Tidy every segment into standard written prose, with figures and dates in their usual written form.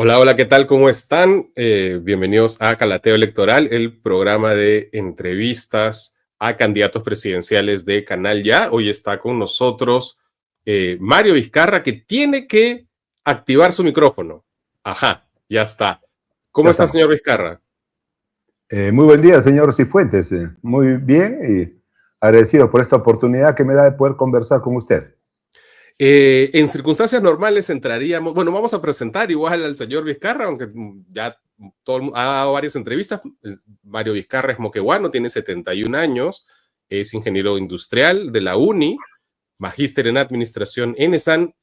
Hola, hola, ¿qué tal? ¿Cómo están? Bienvenidos a Calateo Electoral, el programa de entrevistas a candidatos presidenciales de Canal Ya. Hoy está con nosotros Mario Vizcarra, que tiene que activar su micrófono. Ajá, ya está. Ya ¿Cómo está, señor estamos. Vizcarra? Muy buen día, señor Cifuentes. Muy bien y agradecido por esta oportunidad que me da de poder conversar con usted. En circunstancias normales entraríamos, bueno, vamos a presentar igual al señor Vizcarra, aunque ya ha dado varias entrevistas. Mario Vizcarra es moqueguano, tiene 71 años, es ingeniero industrial de la UNI, magíster en administración en ESAN,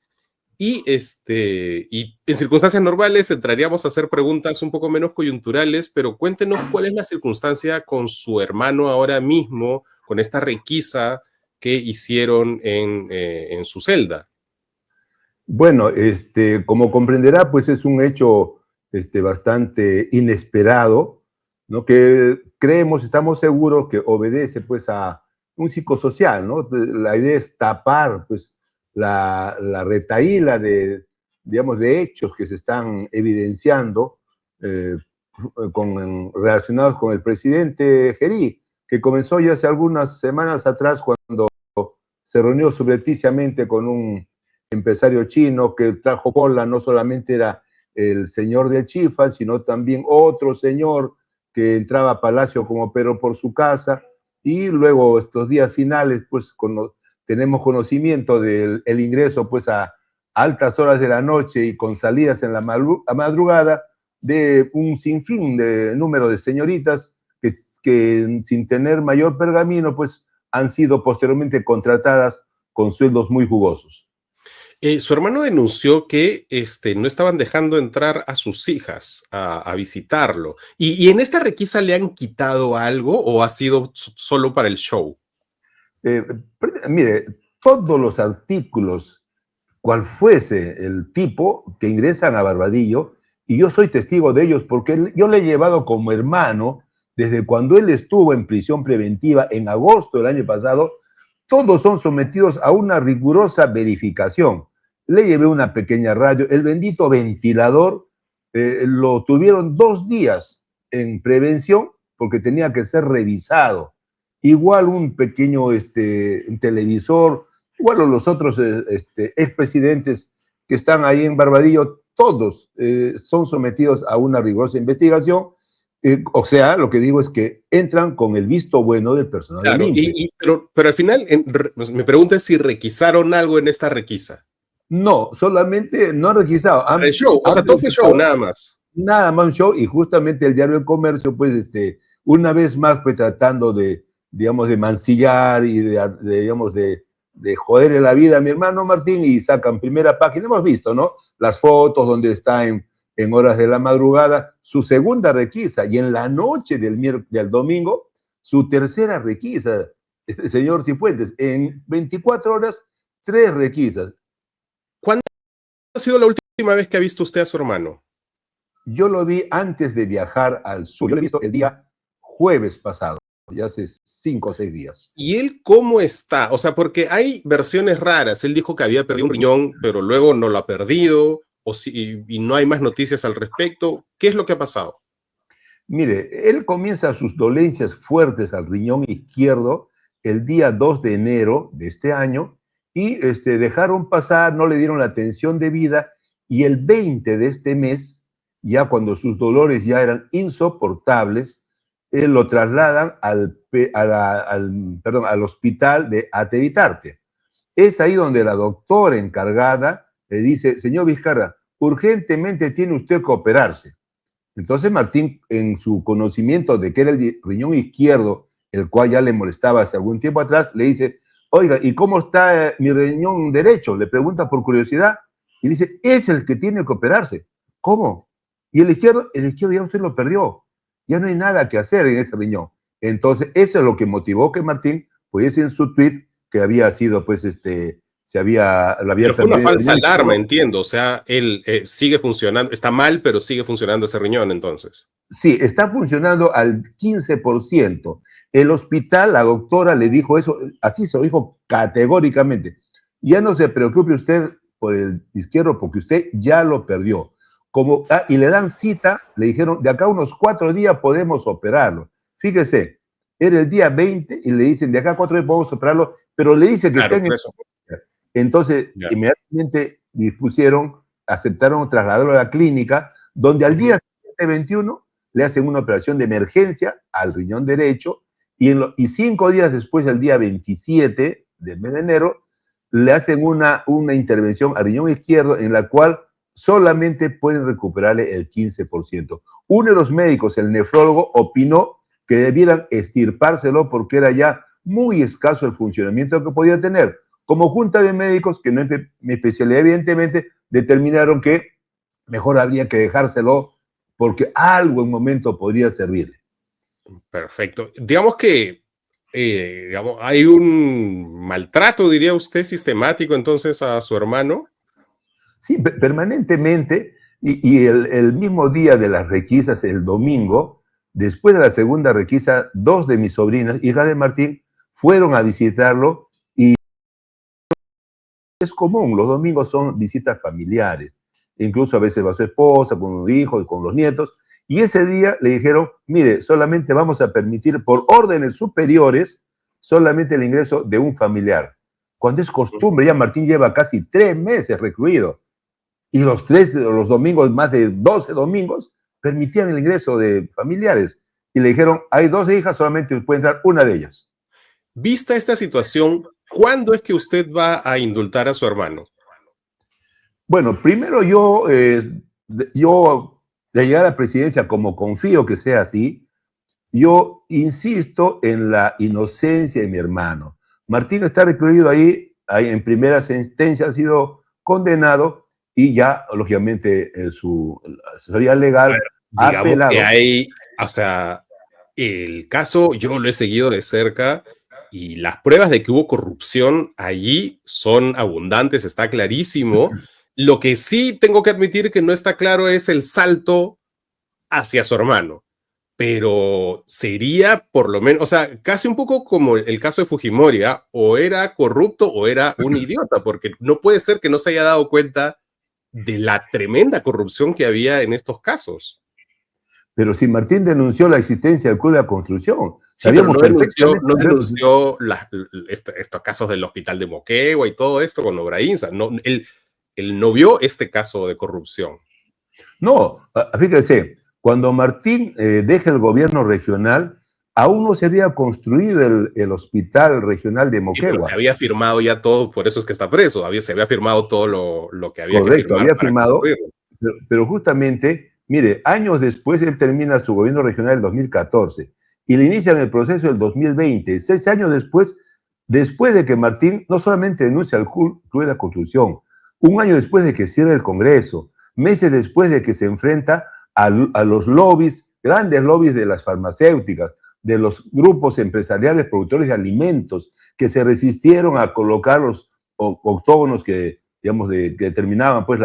y en circunstancias normales entraríamos a hacer preguntas un poco menos coyunturales, pero cuéntenos cuál es la circunstancia con su hermano ahora mismo, con esta requisa que hicieron en su celda. Bueno, como comprenderá, pues es un hecho bastante inesperado, ¿no? Que creemos, estamos seguros que obedece pues a un psicosocial, ¿no? La idea es tapar pues la retahíla de, digamos, de hechos que se están evidenciando eh, relacionados con el presidente Gerí, que comenzó ya hace algunas semanas atrás cuando se reunió subrepticiamente con un empresario chino que trajo cola. No solamente era el señor de Chifa, sino también otro señor que entraba a Palacio como Pedro por su casa, y luego estos días finales, pues tenemos conocimiento del el ingreso pues a altas horas de la noche y con salidas en la madrugada de un sinfín de número de señoritas que sin tener mayor pergamino pues han sido posteriormente contratadas con sueldos muy jugosos. Su hermano denunció que no estaban dejando entrar a sus hijas a visitarlo. ¿Y en esta requisa le han quitado algo o ha sido solo para el show? Eh, Mire, todos los artículos, cual fuese el tipo, que ingresan a Barbadillo, y yo soy testigo de ellos porque yo le he llevado como hermano desde cuando él estuvo en prisión preventiva en agosto del año pasado. Todos son sometidos a una rigurosa verificación. Le llevé una pequeña radio, el bendito ventilador lo tuvieron 2 días en prevención porque tenía que ser revisado. Igual un pequeño un televisor, igual los otros expresidentes que están ahí en Barbadillo, todos son sometidos a una rigurosa investigación. O sea, lo que digo es que entran con el visto bueno del personal del Claro, INPE. pero al final pues, me pregunta es si requisaron algo en esta requisa. No, solamente no han requisado, El show, o sea, han todo fue show, requisado nada más. nada más un show. Y justamente el diario El Comercio, pues, una vez más, pues, tratando de, digamos, de mancillar y digamos, de joderle la vida a mi hermano Martín, y sacan primera página. Hemos visto, ¿no? Las fotos donde está en horas de la madrugada, su segunda requisa, y en la noche del domingo, su tercera requisa, señor Cifuentes, en 24 horas, 3 requisas. ¿Cuándo ha sido la última vez que ha visto usted a su hermano? Yo lo vi antes de viajar al sur. Yo lo he visto el día jueves pasado, ya hace 5 o 6 días. ¿Y él cómo está? O sea, porque hay versiones raras. Él dijo que había perdido un riñón, pero luego no lo ha perdido, y no hay más noticias al respecto. ¿Qué es lo que ha pasado? Mire, él comienza sus dolencias fuertes al riñón izquierdo el día 2 de enero de este año, y dejaron pasar, no le dieron la atención debida, y el 20 de este mes, ya cuando sus dolores ya eran insoportables, lo trasladan al hospital de Ateritarte. Es ahí donde la doctora encargada le dice: señor Vizcarra, urgentemente tiene usted que operarse. Entonces Martín, en su conocimiento de que era el riñón izquierdo, el cual ya le molestaba hace algún tiempo atrás, le dice: oiga, ¿y cómo está mi riñón derecho? Le pregunta por curiosidad, y dice: es el que tiene que operarse. ¿Cómo? Y el izquierdo ya usted lo perdió. Ya no hay nada que hacer en ese riñón. Entonces, eso es lo que motivó que Martín pudiese en su tweet, que había sido, pues, lo había Pero fue una perdido el falsa riñón alarma, izquierdo. entiendo. O sea, él sigue funcionando, está mal, pero sigue funcionando ese riñón entonces. Sí, está funcionando al 15%. El hospital, la doctora le dijo eso, así se lo dijo categóricamente: ya no se preocupe usted por el izquierdo porque usted ya lo perdió. y le dan cita, le dijeron, de acá a unos 4 días podemos operarlo. Fíjese, era el día 20 y le dicen, de acá a 4 días podemos operarlo, pero le dicen que Claro, estén en... por eso. Entonces, Ya. inmediatamente aceptaron trasladarlo a la clínica, donde al día siguiente, 21, le hacen una operación de emergencia al riñón derecho, y 5 días después, el día 27 del mes de enero, le hacen una intervención al riñón izquierdo en la cual solamente pueden recuperarle el 15%. Uno de los médicos, el nefrólogo, opinó que debieran extirpárselo porque era ya muy escaso el funcionamiento que podía tener. Como junta de médicos, que no es mi especialidad, evidentemente, determinaron que mejor habría que dejárselo porque algo en momento podría servirle. Perfecto. Digamos que hay un maltrato, diría usted, sistemático entonces a su hermano. Sí, permanentemente, y el mismo día de las requisas, el domingo, después de la segunda requisa, 2 de mis sobrinas, hijas de Martín, fueron a visitarlo, y es común, los domingos son visitas familiares, incluso a veces va su esposa, con los hijos y con los nietos, y ese día le dijeron, mire, solamente vamos a permitir por órdenes superiores solamente el ingreso de un familiar. Cuando es costumbre, ya Martín lleva casi 3 meses recluido, y los domingos, más de 12 domingos, permitían el ingreso de familiares. Y le dijeron, hay 12 hijas, solamente puede entrar una de ellas. Vista esta situación, ¿cuándo es que usted va a indultar a su hermano? Bueno, primero yo de llegar a la presidencia, como confío que sea así, yo insisto en la inocencia de mi hermano. Martín está recluido ahí en primera sentencia, ha sido condenado, y ya, lógicamente, su asesoría legal ha Digamos que apelado. hay, o sea, el caso yo lo he seguido de cerca y las pruebas de que hubo corrupción allí son abundantes, está clarísimo. Lo que sí tengo que admitir que no está claro es el salto hacia su hermano, pero sería por lo menos, o sea, casi un poco como el caso de Fujimori, ¿eh? O era corrupto o era un idiota, porque no puede ser que no se haya dado cuenta de la tremenda corrupción que había en estos casos. Pero si Martín denunció la existencia del Club de la Construcción, Sí, pero sabíamos perfectamente. no denunció estos casos del hospital de Moquegua y todo esto con Obraínsa. No, él no vio este caso de corrupción. No, fíjese, cuando Martín deja el gobierno regional, aún no se había construido el hospital regional de Sí, pero Moquegua. se había firmado ya todo, por eso es que está preso. Se había firmado todo lo que había que Correcto, firmar había para firmado, construirlo. pero justamente, mire, años después él termina su gobierno regional en 2014 y le inician el proceso del 2020, 6 años después de que Martín no solamente denuncia al Club de la Construcción, un año después de que cierra el Congreso, meses después de que se enfrenta a los lobbies, grandes lobbies de las farmacéuticas, de los grupos empresariales productores de alimentos, que se resistieron a colocar los octógonos que, digamos, que determinaban pues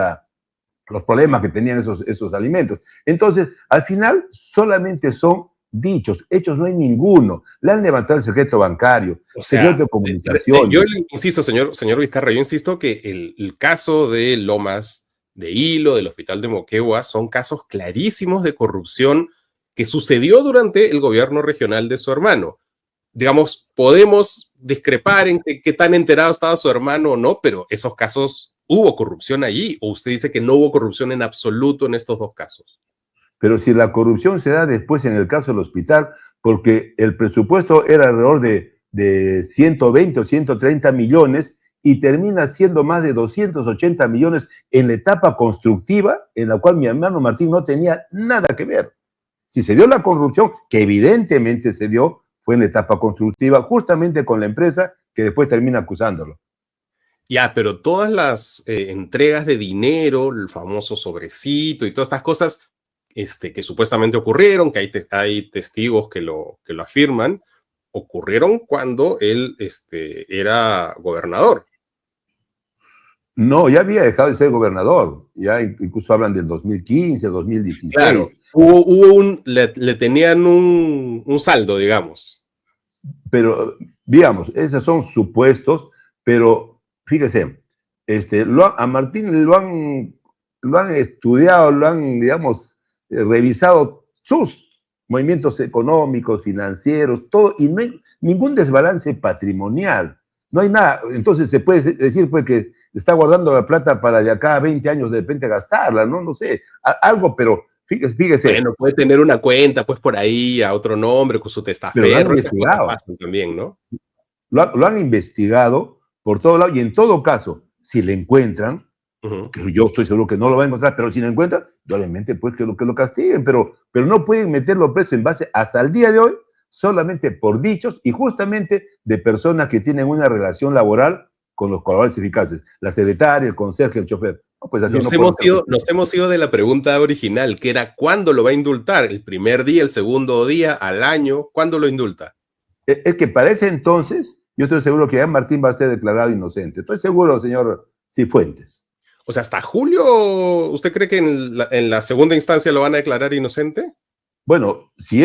los problemas que tenían esos alimentos. Entonces, al final, solamente son dichos, hechos no hay ninguno. Le han levantado el secreto bancario, O sea, secreto de comunicaciones. yo le insisto, señor Vizcarra, yo insisto que el caso de Lomas, de Hilo, del Hospital de Moquegua, son casos clarísimos de corrupción que sucedió durante el gobierno regional de su hermano. Digamos, podemos discrepar en qué tan enterado estaba su hermano o no, pero esos casos, ¿hubo corrupción allí? ¿O usted dice que no hubo corrupción en absoluto en estos dos casos? Pero si la corrupción se da después en el caso del hospital, porque el presupuesto era alrededor de 120 o 130 millones y termina siendo más de 280 millones en la etapa constructiva, en la cual mi hermano Martín no tenía nada que ver. Si se dio la corrupción, que evidentemente se dio, fue en la etapa constructiva, justamente con la empresa que después termina acusándolo. Ya, pero todas las entregas de dinero, el famoso sobrecito y todas estas cosas que supuestamente ocurrieron, que hay testigos que lo afirman, ocurrieron cuando él era gobernador. No, ya había dejado de ser gobernador, ya incluso hablan del 2015, 2016. Claro, le tenían un saldo, digamos. Pero, digamos, esos son supuestos, pero fíjese, a Martín lo han lo han estudiado, lo han, digamos, revisado sus movimientos económicos, financieros, todo, y no hay ningún desbalance patrimonial. No hay nada. Entonces se puede decir pues, que está guardando la plata para de acá a 20 años de repente gastarla, ¿no? No sé, algo, pero fíjese. Bueno, puede tener una cuenta pues por ahí a otro nombre con su Pero lo han testaferro, esas cosas investigado. pasan también, ¿no? Lo han investigado por todo lado y en todo caso, si le encuentran, que yo estoy seguro que no lo va a encontrar, pero si lo encuentran, probablemente pues que lo castiguen, pero no pueden meterlo preso en base hasta el día de hoy solamente por dichos y justamente de personas que tienen una relación laboral con los colaboradores eficaces, la secretaria, el conserje, el chofer. No, pues así nos hemos ido de la pregunta original, que era ¿cuándo lo va a indultar? ¿El primer día, el segundo día, al año? ¿Cuándo lo indulta? Es que para ese entonces, yo estoy seguro que ya Martín va a ser declarado inocente. Estoy seguro, señor Cifuentes. O sea, ¿hasta julio usted cree que en la segunda instancia lo van a declarar inocente? Bueno, si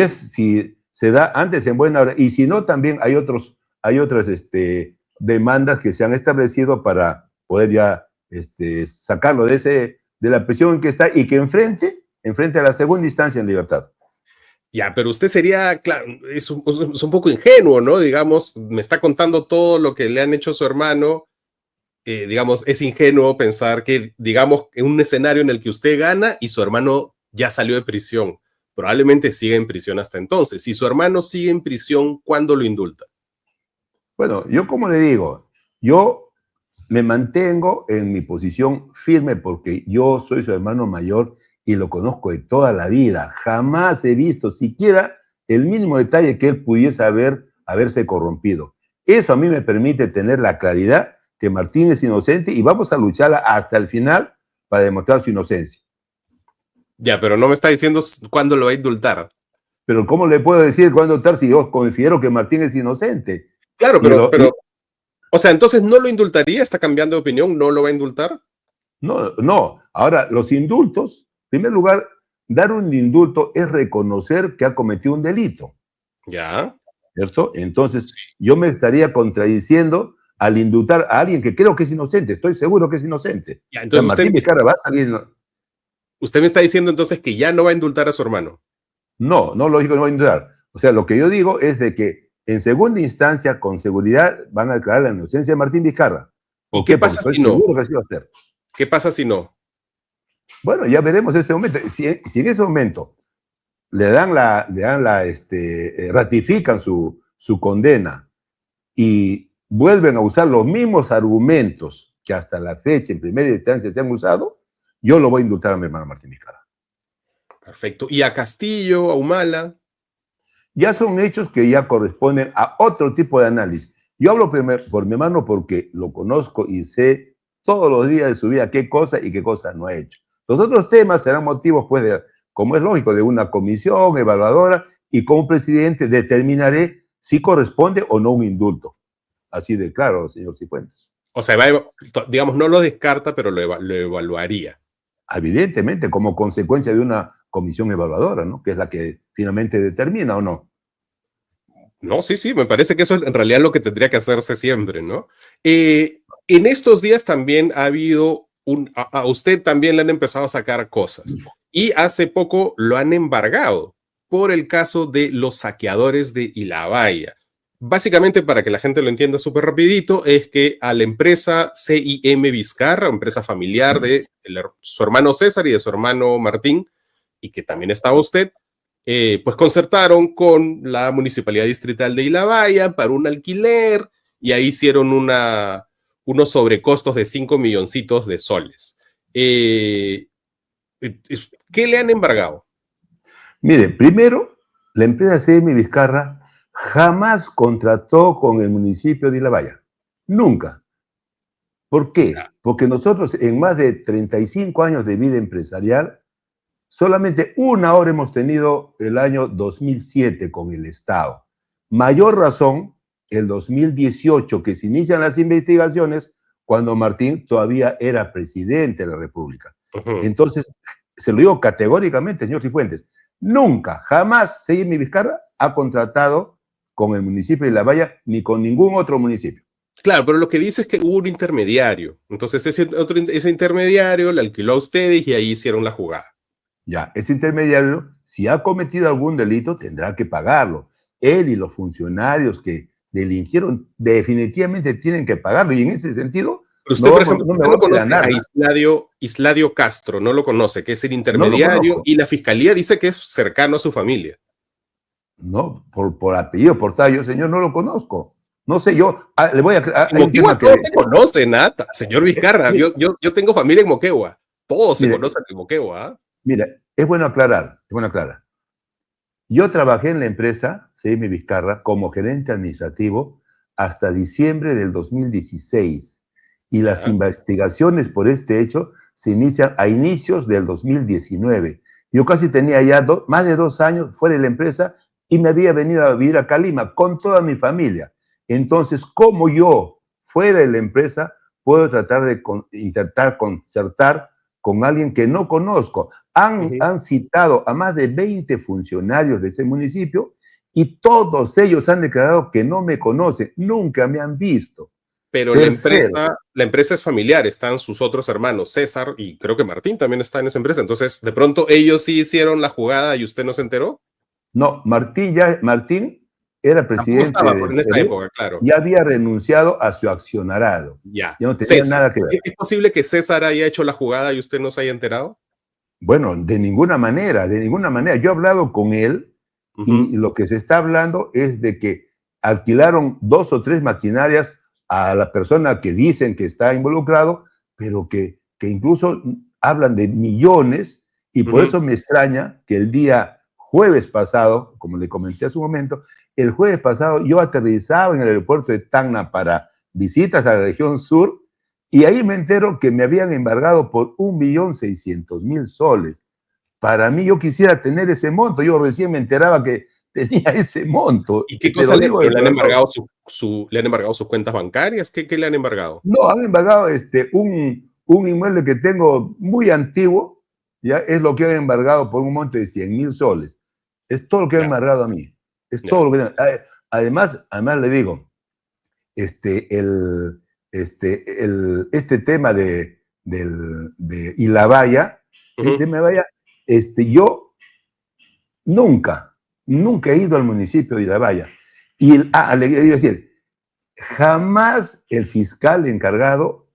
se da antes en buena hora, y si no, también hay otras demandas que se han establecido para poder ya sacarlo de la prisión en que está y que enfrente a la segunda instancia en libertad. Ya, pero usted sería, claro, es un poco ingenuo, ¿no? Digamos, me está contando todo lo que le han hecho a su hermano. Digamos, es ingenuo pensar que, digamos, en un escenario en el que usted gana y su hermano ya salió de prisión, probablemente siga en prisión hasta entonces. Si su hermano sigue en prisión, ¿cuándo lo indulta? Bueno, yo como le digo, yo me mantengo en mi posición firme porque yo soy su hermano mayor y lo conozco de toda la vida. Jamás he visto siquiera el mínimo detalle que él pudiese haberse corrompido. Eso a mí me permite tener la claridad que Martín es inocente y vamos a lucharla hasta el final para demostrar su inocencia. Ya, pero no me está diciendo cuándo lo va a indultar. Pero ¿cómo le puedo decir cuándo indultar si yo considero que Martín es inocente? Claro, o sea, entonces no lo indultaría, está cambiando de opinión, no lo va a indultar. No. Ahora, los indultos, en primer lugar, dar un indulto es reconocer que ha cometido un delito. Ya. ¿Cierto? Entonces, yo me estaría contradiciendo al indultar a alguien que creo que es inocente, estoy seguro que es inocente. Ya, entonces Martín Vizcarra va a salir. Usted me está diciendo entonces que ya no va a indultar a su hermano. No, lógico, no va a indultar. O sea, lo que yo digo es de que en segunda instancia, con seguridad, van a declarar la inocencia de Martín Vizcarra. ¿Y qué pasa si no? Seguro que así va a ser. ¿Qué pasa si no? Bueno, ya veremos ese momento. Si en ese momento ratifican su condena y vuelven a usar los mismos argumentos que hasta la fecha en primera instancia se han usado, yo lo voy a indultar a mi hermano Martín Vizcarra. Perfecto. ¿Y a Castillo, a Humala? Ya son hechos que ya corresponden a otro tipo de análisis. Yo hablo por mi hermano porque lo conozco y sé todos los días de su vida qué cosa y qué cosa no ha hecho. Los otros temas serán motivos, pues, como es lógico, de una comisión evaluadora y como presidente determinaré si corresponde o no un indulto. Así de claro, señor Cifuentes. O sea, digamos, no lo descarta, pero lo evaluaría. Evidentemente, como consecuencia de una comisión evaluadora, ¿no? Que es la que finalmente determina o no. No, sí, me parece que eso en realidad es lo que tendría que hacerse siempre, ¿no? En estos días también ha habido a usted también le han empezado a sacar cosas y hace poco lo han embargado por el caso de los saqueadores de Ilabaya. Básicamente, para que la gente lo entienda súper rapidito, es que a la empresa CIM Vizcarra, empresa familiar de su hermano César y de su hermano Martín, y que también estaba usted, pues concertaron con la Municipalidad Distrital de Ilabaya para un alquiler y ahí hicieron unos sobrecostos de 5 milloncitos de soles. ¿Qué le han embargado? Mire, primero, la empresa CIM Vizcarra jamás contrató con el municipio de Ilabaya. Nunca. ¿Por qué? Porque nosotros en más de 35 años de vida empresarial, solamente una hora hemos tenido el año 2007 con el Estado. Mayor razón, el 2018, que se inician las investigaciones cuando Martín todavía era presidente de la República. Entonces, se lo digo categóricamente, señor Cifuentes, nunca, jamás CIM Vizcarra ha contratado con el municipio de Ilabaya ni con ningún otro municipio. Claro, pero lo que dice es que hubo un intermediario. Entonces ese intermediario le alquiló a ustedes y ahí hicieron la jugada. Ya, ese intermediario, si ha cometido algún delito, tendrá que pagarlo. Él y los funcionarios que delinquieron definitivamente tienen que pagarlo. Y en ese sentido, Pero usted, no, por vamos, ejemplo, no me usted no vamos a conoce ganar a nada. Isladio Castro, no lo conoce, que es el No lo intermediario conozco. y la fiscalía dice que es cercano a su familia. No, por apellido, por tal, yo, señor, no lo conozco. No sé, yo le voy a... En hay un Moquegua tema que... todos se conocen, Nata. Señor Vizcarra, mire, yo tengo familia en Moquegua. Todos se mire, conocen en Moquegua. ¿Ah? mira, es bueno aclarar, es bueno aclarar. Yo trabajé en la empresa CM Vizcarra como gerente administrativo hasta diciembre del 2016 y las Ya. investigaciones por este hecho se inician a inicios del 2019. Yo casi tenía ya más de 2 años fuera de la empresa y me había venido a vivir a Calima con toda mi familia. Entonces, ¿cómo yo, fuera de la empresa, puedo tratar de intentar concertar con alguien que no conozco? Han citado a más de 20 funcionarios de ese municipio y todos ellos han declarado que no me conocen, nunca me han visto. Pero Tercero, la empresa es familiar, están sus otros hermanos, César y creo que Martín también está en esa empresa. Entonces, de pronto ellos sí hicieron la jugada y usted no se enteró. no, Martín era Tampoco presidente estaba del en esa Perú época, claro. y había renunciado a su accionarado. Ya. Ya no tenía César, nada que ver. ¿es posible que César haya hecho la jugada y usted no se haya enterado? Bueno, de ninguna manera, de ninguna manera. Yo he hablado con él y lo que se está hablando es de que alquilaron 2 o 3 maquinarias a la persona que dicen que está involucrado, pero que incluso hablan de millones y por eso me extraña que el día jueves pasado, como le comenté hace un momento, el jueves pasado yo aterrizaba en el aeropuerto de Tacna para visitas a la región sur y ahí me entero que me habían embargado por 1.600.000 soles. Para mí, yo quisiera tener ese monto. Yo recién me enteraba que tenía ese monto. ¿Y qué Te cosa lo digo de le han corazón. embargado le han embargado sus cuentas bancarias? ¿Qué le han embargado? No, han embargado un inmueble que tengo muy antiguo, ya es lo que han embargado por un monto de 100.000 soles. Es todo lo que han Ya, embargado a mí. Es todo ya. lo que... Además le digo, este tema de Ilabaya, el tema de Ilabaya, yo nunca he ido al municipio de Ilabaya. Y le iba a decir, jamás el fiscal encargado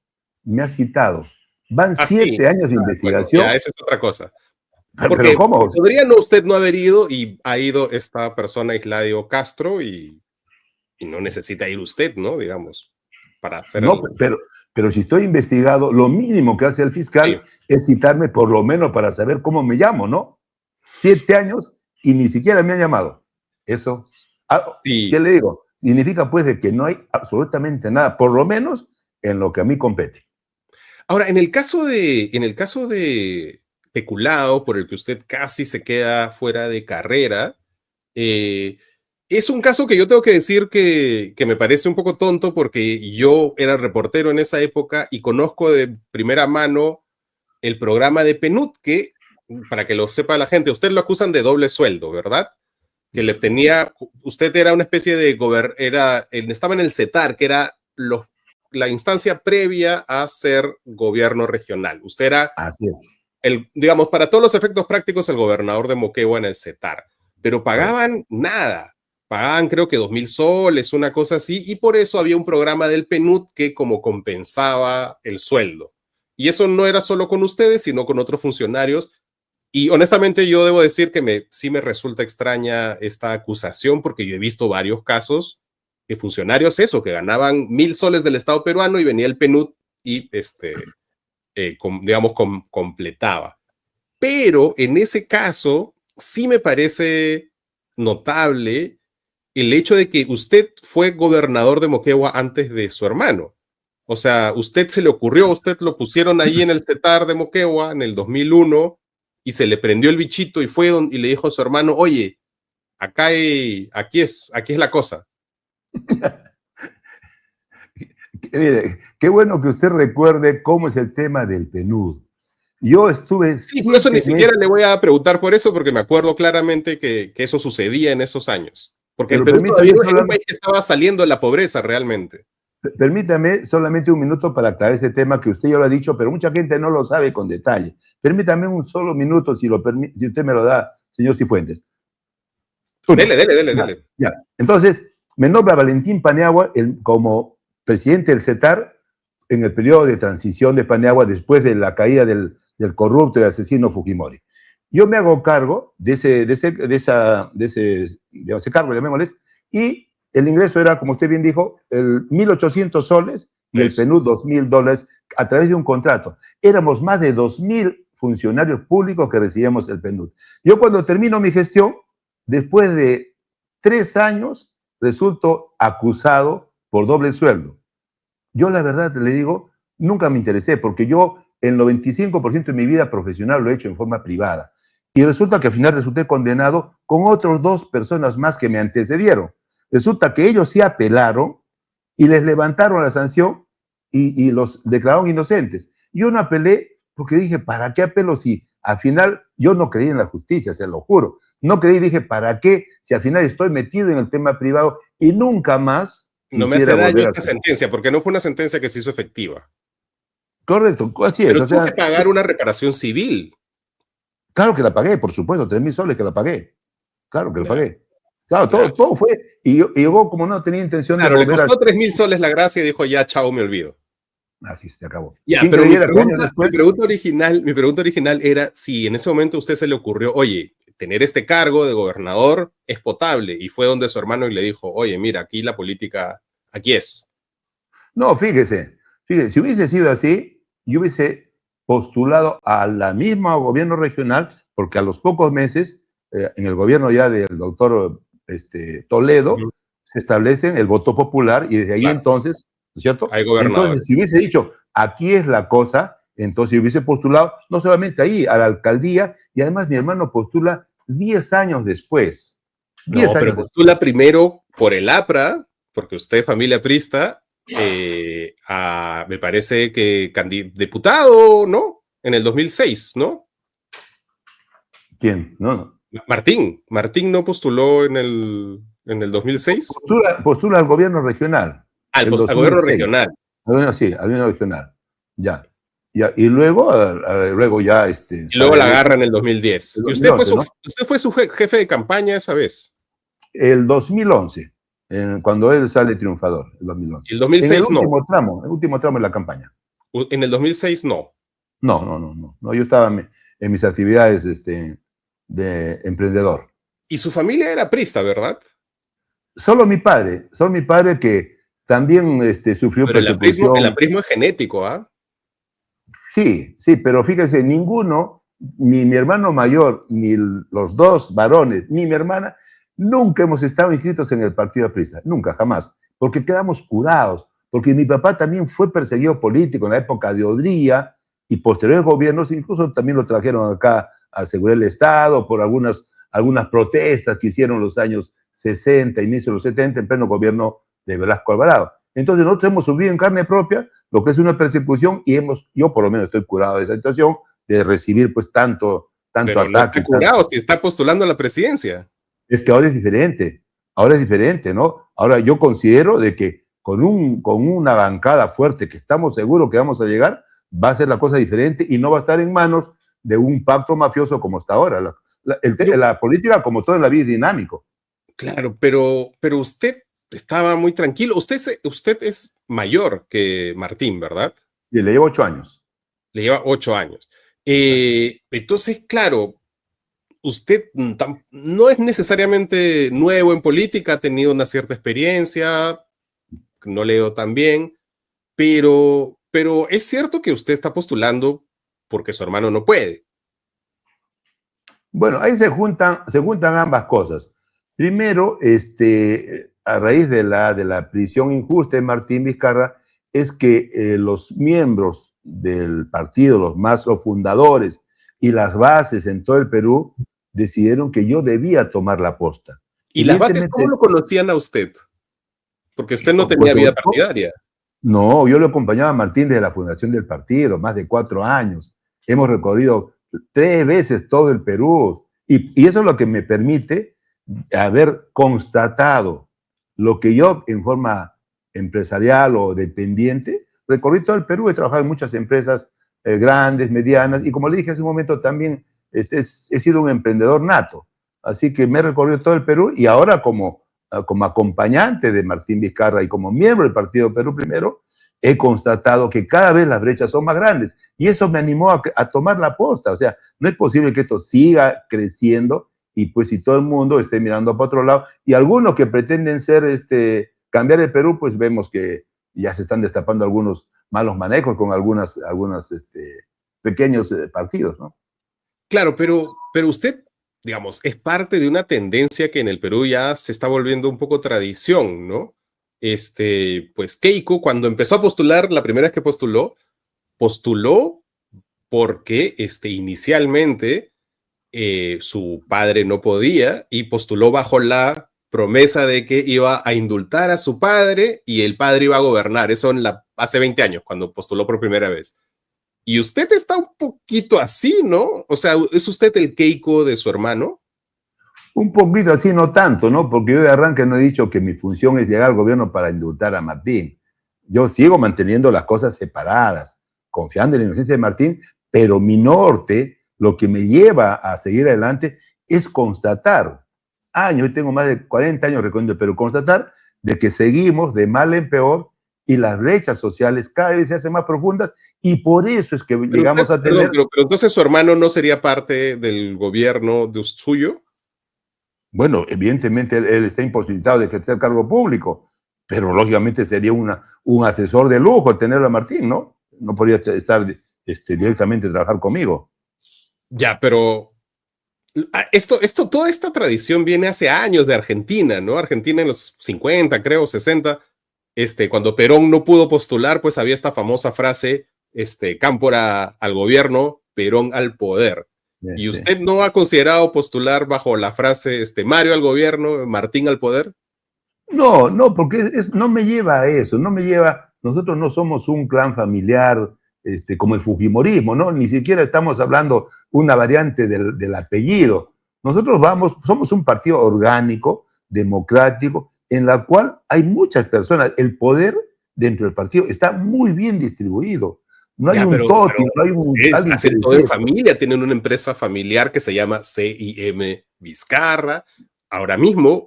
me ha citado. Van Ah, sí. 7 años de Bueno, investigación. ya, eso es otra cosa. Pero Porque ¿cómo? podría no usted no haber ido y ha ido esta persona, Isladio Castro, y no necesita ir usted, ¿no? Digamos, para hacer No, el... pero si estoy investigado, lo mínimo que hace el Sí, fiscal es citarme por lo menos para saber cómo me llamo, ¿no? 7 años y ni siquiera me han llamado. Eso, ¿qué sí. le digo? Significa pues de que no hay absolutamente nada, por lo menos en lo que a mí compete. Ahora, en el caso de Peculado, por el que usted casi se queda fuera de carrera, es un caso que yo tengo que decir que me parece un poco tonto porque yo era reportero en esa época y conozco de primera mano el programa de PNUD, que, para que lo sepa la gente, usted lo acusan de doble sueldo, ¿verdad? Que le tenía, usted era una especie de, estaba en el CETAR, que era la instancia previa a ser gobierno regional. Usted era, Así es. digamos, para todos los efectos prácticos, el gobernador de Moquegua en el CETAR. Pero pagaban nada. Pagaban creo que 2.000 soles, una cosa así, y por eso había un programa del PNUD que como compensaba el sueldo. Y eso no era solo con ustedes, sino con otros funcionarios. Y honestamente yo debo decir que sí me resulta extraña esta acusación porque yo he visto varios casos de funcionarios que ganaban 1.000 soles del Estado peruano y venía el PNUD y digamos, completaba. Pero en ese caso sí me parece notable el hecho de que usted fue gobernador de Moquegua antes de su hermano. O sea, usted se le ocurrió, usted lo pusieron ahí en el CETAR de Moquegua en el 2001 y se le prendió el bichito y fue y le dijo a su hermano, oye, aquí es la cosa. Mire, qué bueno que usted recuerde cómo es el tema del PNUD. Yo estuve Sí, por eso ni 7 siquiera meses. le voy a preguntar por eso, porque me acuerdo claramente que eso sucedía en esos años. Porque el Pero Perú todavía permítame era un solamente, país que estaba saliendo de la pobreza realmente. Permítame solamente un minuto para aclarar este tema que usted ya lo ha dicho, pero mucha gente no lo sabe con detalle. Permítame un solo minuto, si usted me lo da, señor Cifuentes. Dele, dele, dele, dele. Ya. Entonces, me nombra Valentín Paniagua como presidente del CETAR en el periodo de transición de Paniagua después de la caída del corrupto y asesino Fujimori. Yo me hago cargo de ese cargo, llamémosles, y el ingreso era, como usted bien dijo, el 1.800 soles y el PNUD $2.000 a través de un contrato. Éramos más de 2.000 funcionarios públicos que recibíamos el PNUD. Yo cuando termino mi gestión, después de 3 años, resulto acusado por doble sueldo. Yo la verdad le digo, nunca me interesé, porque yo el 95% de mi vida profesional lo he hecho en forma privada. Y resulta que al final resulté condenado con otros 2 personas más que me antecedieron. Resulta que ellos sí apelaron y les levantaron la sanción y los declararon inocentes. Yo no apelé porque dije, ¿para qué apelo si al final yo no creí en la justicia, se lo juro? No creí, dije, ¿para qué si al final estoy metido en el tema privado y nunca más no me hace daño esta sentencia, porque no fue una sentencia que se hizo efectiva. Correcto, así es. Pero tuvo que pagar una reparación civil. Claro que la pagué, por supuesto, 3.000 soles que la pagué. Claro que la pagué. Claro, todo fue. Y yo, como no tenía intención de volver le costó 3.000 soles la gracia y dijo, ya, chao, me olvido. Así se acabó. Ya, pero mi pregunta original era si en ese momento a usted se le ocurrió, oye, tener este cargo de gobernador es potable, y fue donde su hermano y le dijo, oye, mira, aquí la política, aquí es. No, fíjese, si hubiese sido así, yo hubiese postulado a la misma gobierno regional, porque a los pocos meses, en el gobierno ya del doctor Toledo, se establece el voto popular y desde ahí entonces, ¿no es cierto? Hay gobernadores. Entonces, si hubiese dicho, aquí es la cosa, entonces hubiese postulado no solamente ahí, a la alcaldía, y además mi hermano postula 10 años después. Pero postula primero por el APRA, porque usted es familia prista, me parece que diputado, ¿no? En el 2006, ¿no? ¿Quién? No. Martín no postuló en el 2006. Postula al gobierno regional. Al gobierno regional. Sí, al gobierno regional. Ya. Y luego ya... y luego la agarra en el 2010. ¿Y usted fue su jefe de campaña esa vez? El 2011, cuando él sale triunfador, el 2011. ¿Y el 2006 en el último tramo de la campaña. ¿En el 2006 no? No. Yo estaba en mis actividades de emprendedor. ¿Y su familia era prista, verdad? Solo mi padre que también sufrió persecución. El aprismo es genético, ¿ah? Sí, pero fíjese, ninguno, ni mi hermano mayor, ni los 2 varones, ni mi hermana, nunca hemos estado inscritos en el partido aprista, nunca, jamás, porque quedamos curados, porque mi papá también fue perseguido político en la época de Odría y posteriores gobiernos, incluso también lo trajeron acá a Seguridad del Estado por algunas protestas que hicieron en los años 60, inicio de los 70, en pleno gobierno de Velasco Alvarado. Entonces nosotros hemos subido en carne propia lo que es una persecución y yo por lo menos estoy curado de esa situación, de recibir pues tanto Pero ataque. No está curado, si está postulando a la presidencia. Es que ahora es diferente, ¿no? Ahora yo considero de que con una bancada fuerte que estamos seguros que vamos a llegar, va a ser la cosa diferente y no va a estar en manos de un pacto mafioso como está ahora. La política, como todo en la vida, es dinámico. Claro, pero usted estaba muy tranquilo. Usted es mayor que Martín, ¿verdad? Y le lleva 8 años. Le lleva 8 años. Entonces, claro, usted no es necesariamente nuevo en política, ha tenido una cierta experiencia, no leo tan bien, pero es cierto que usted está postulando porque su hermano no puede. Bueno, ahí se juntan ambas cosas. Primero, a raíz de la prisión injusta de Martín Vizcarra, es que los miembros del partido, los fundadores y las bases en todo el Perú, decidieron que yo debía tomar la posta. ¿Y las bases cómo lo conocían a usted? Porque usted no tenía vida partidaria. No, yo lo acompañaba a Martín desde la fundación del partido, más de 4 años. Hemos recorrido 3 veces todo el Perú. Y eso es lo que me permite haber constatado lo que yo en forma empresarial o dependiente, recorrí todo el Perú, he trabajado en muchas empresas grandes, medianas, y como le dije hace un momento también, he sido un emprendedor nato. Así que me he recorrido todo el Perú y ahora como acompañante de Martín Vizcarra y como miembro del Partido Perú Primero, he constatado que cada vez las brechas son más grandes y eso me animó a tomar la posta. O sea, no es posible que esto siga creciendo y pues si todo el mundo esté mirando para otro lado y algunos que pretenden cambiar el Perú, pues vemos que ya se están destapando algunos malos manejos con algunos pequeños partidos, ¿no? Claro, pero usted, digamos, es parte de una tendencia que en el Perú ya se está volviendo un poco tradición, ¿no? Pues Keiko, cuando empezó a postular, la primera vez que postuló porque inicialmente su padre no podía y postuló bajo la promesa de que iba a indultar a su padre y el padre iba a gobernar. Eso hace 20 años, cuando postuló por primera vez. Y usted está un poquito así, ¿no? O sea, ¿es usted el Keiko de su hermano? Un poquito así, no tanto, ¿no? Porque yo de arranque no he dicho que mi función es llegar al gobierno para indultar a Martín. Yo sigo manteniendo las cosas separadas, confiando en la inocencia de Martín, pero mi norte, lo que me lleva a seguir adelante, es constatar, yo tengo más de 40 años recorriendo, pero constatar de que seguimos de mal en peor y las brechas sociales cada vez se hacen más profundas y por eso es que llegamos a tener... Perdón, pero entonces su hermano no sería parte del gobierno suyo. Bueno, evidentemente él está imposibilitado de ejercer cargo público, pero lógicamente sería un asesor de lujo tenerlo a Martín, ¿no? No podría estar directamente a trabajar conmigo. Ya, pero toda esta tradición viene hace años de Argentina, ¿no? Argentina en los 50, creo, 60, cuando Perón no pudo postular, pues había esta famosa frase, Cámpora al gobierno, Perón al poder. ¿Y usted no ha considerado postular bajo la frase Mario al gobierno, Martín al poder? No, porque no me lleva a eso, nosotros no somos un clan familiar como el fujimorismo, ¿no? Ni siquiera estamos hablando una variante del apellido. Nosotros somos un partido orgánico, democrático, en la cual hay muchas personas. El poder dentro del partido está muy bien distribuido. No hay un toti, no hay un... Hacen todo en familia, tienen una empresa familiar que se llama CIM Vizcarra. Ahora mismo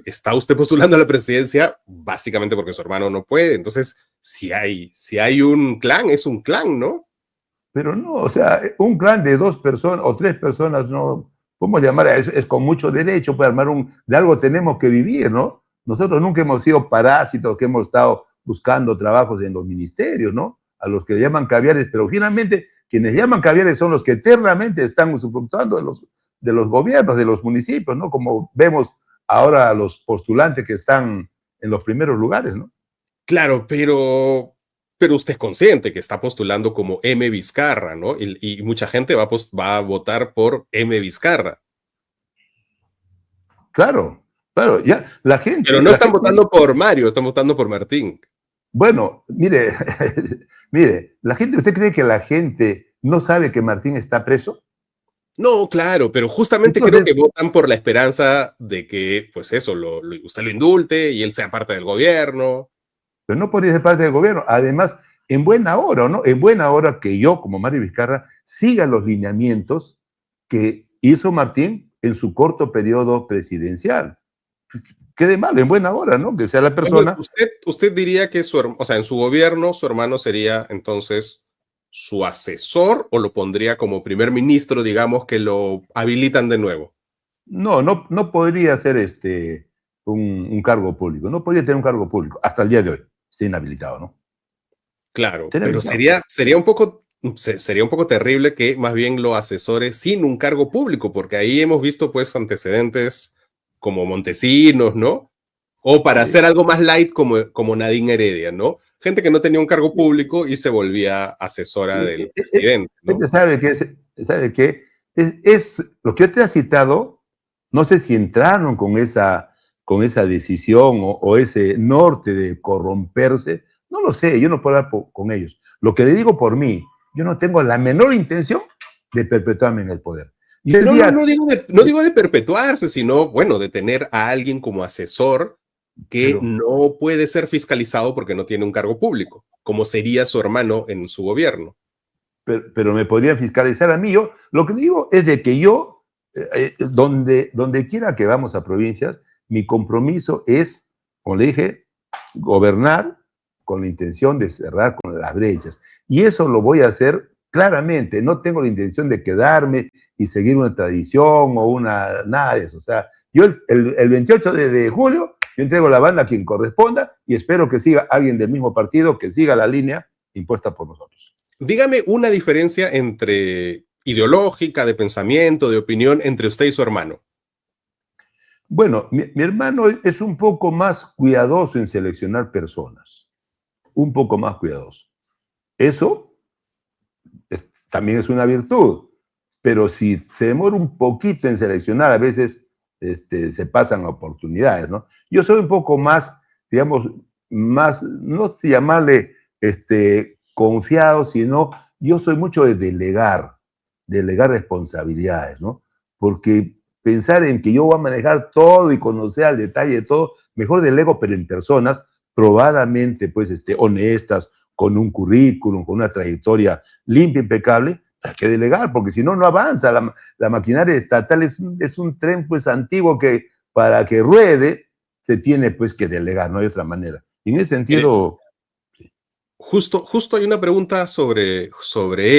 está usted postulando a la presidencia básicamente porque su hermano no puede. Entonces, si hay un clan, es un clan, ¿no? Pero no, o sea, un clan de 2 personas o 3 personas, no podemos llamar a eso, es con mucho derecho para armar de algo tenemos que vivir, ¿no? Nosotros nunca hemos sido parásitos que hemos estado buscando trabajos en los ministerios, ¿no? A los que le llaman caviares, pero finalmente quienes llaman caviares son los que eternamente están usufructuando de los gobiernos, de los municipios, ¿no? Como vemos ahora a los postulantes que están en los primeros lugares, ¿no? Claro, pero usted es consciente que está postulando como M. Vizcarra, ¿no? Y mucha gente va a votar por M. Vizcarra. Claro, ya la gente... Pero no están votando por Mario, están votando por Martín. Bueno, mire, ¿usted cree que la gente no sabe que Martín está preso? No, claro, pero justamente creo que votan por la esperanza de que, pues eso, usted lo indulte y él sea parte del gobierno. Pero no podría ser parte del gobierno. Además, en buena hora, ¿no? En buena hora que yo, como Mario Vizcarra, siga los lineamientos que hizo Martín en su corto periodo presidencial. Qué de malo, en buena hora, ¿no? Que sea la persona... ¿Usted diría que en su gobierno su hermano sería entonces su asesor o lo pondría como primer ministro, digamos, que lo habilitan de nuevo? No podría ser un cargo público, no podría tener un cargo público hasta el día de hoy, está inhabilitado, ¿no? Claro, pero sería un poco terrible que más bien lo asesore sin un cargo público, porque ahí hemos visto pues antecedentes como Montesinos, ¿no? O para hacer algo más light como Nadine Heredia, ¿no? Gente que no tenía un cargo público y se volvía asesora del presidente, ¿no? ¿Sabe qué? Es lo que usted ha citado, no sé si entraron con esa decisión o ese norte de corromperse, no lo sé, yo no puedo hablar con ellos. Lo que le digo por mí, yo no tengo la menor intención de perpetuarme en el poder. No digo de perpetuarse, sino, bueno, de tener a alguien como asesor que no puede ser fiscalizado porque no tiene un cargo público, como sería su hermano en su gobierno. Pero me podrían fiscalizar a mí. Yo, lo que digo es de que yo, donde quiera que vamos a provincias, mi compromiso es, como le dije, gobernar con la intención de cerrar con las brechas. Y eso lo voy a hacer claramente. No tengo la intención de quedarme y seguir una tradición o nada de eso. O sea, yo el 28 de julio, yo entrego la banda a quien corresponda y espero que siga alguien del mismo partido, que siga la línea impuesta por nosotros. Dígame una diferencia entre ideológica, de pensamiento, de opinión, entre usted y su hermano. Bueno, mi hermano es un poco más cuidadoso en seleccionar personas, un poco más cuidadoso. Eso también es una virtud, pero si se demora un poquito en seleccionar, a veces se pasan oportunidades, ¿no? Yo soy un poco más, digamos, más, no sé llamarle confiado, sino yo soy mucho de delegar responsabilidades, ¿no? Porque pensar en que yo voy a manejar todo y conocer al detalle de todo, mejor delego, pero en personas probadamente, pues, honestas, con un currículum, con una trayectoria limpia, impecable, hay que delegar, porque si no, no avanza. La maquinaria estatal es un tren, pues, antiguo que para que ruede se tiene, pues, que delegar, no hay otra manera. Y en ese sentido... Justo hay una pregunta sobre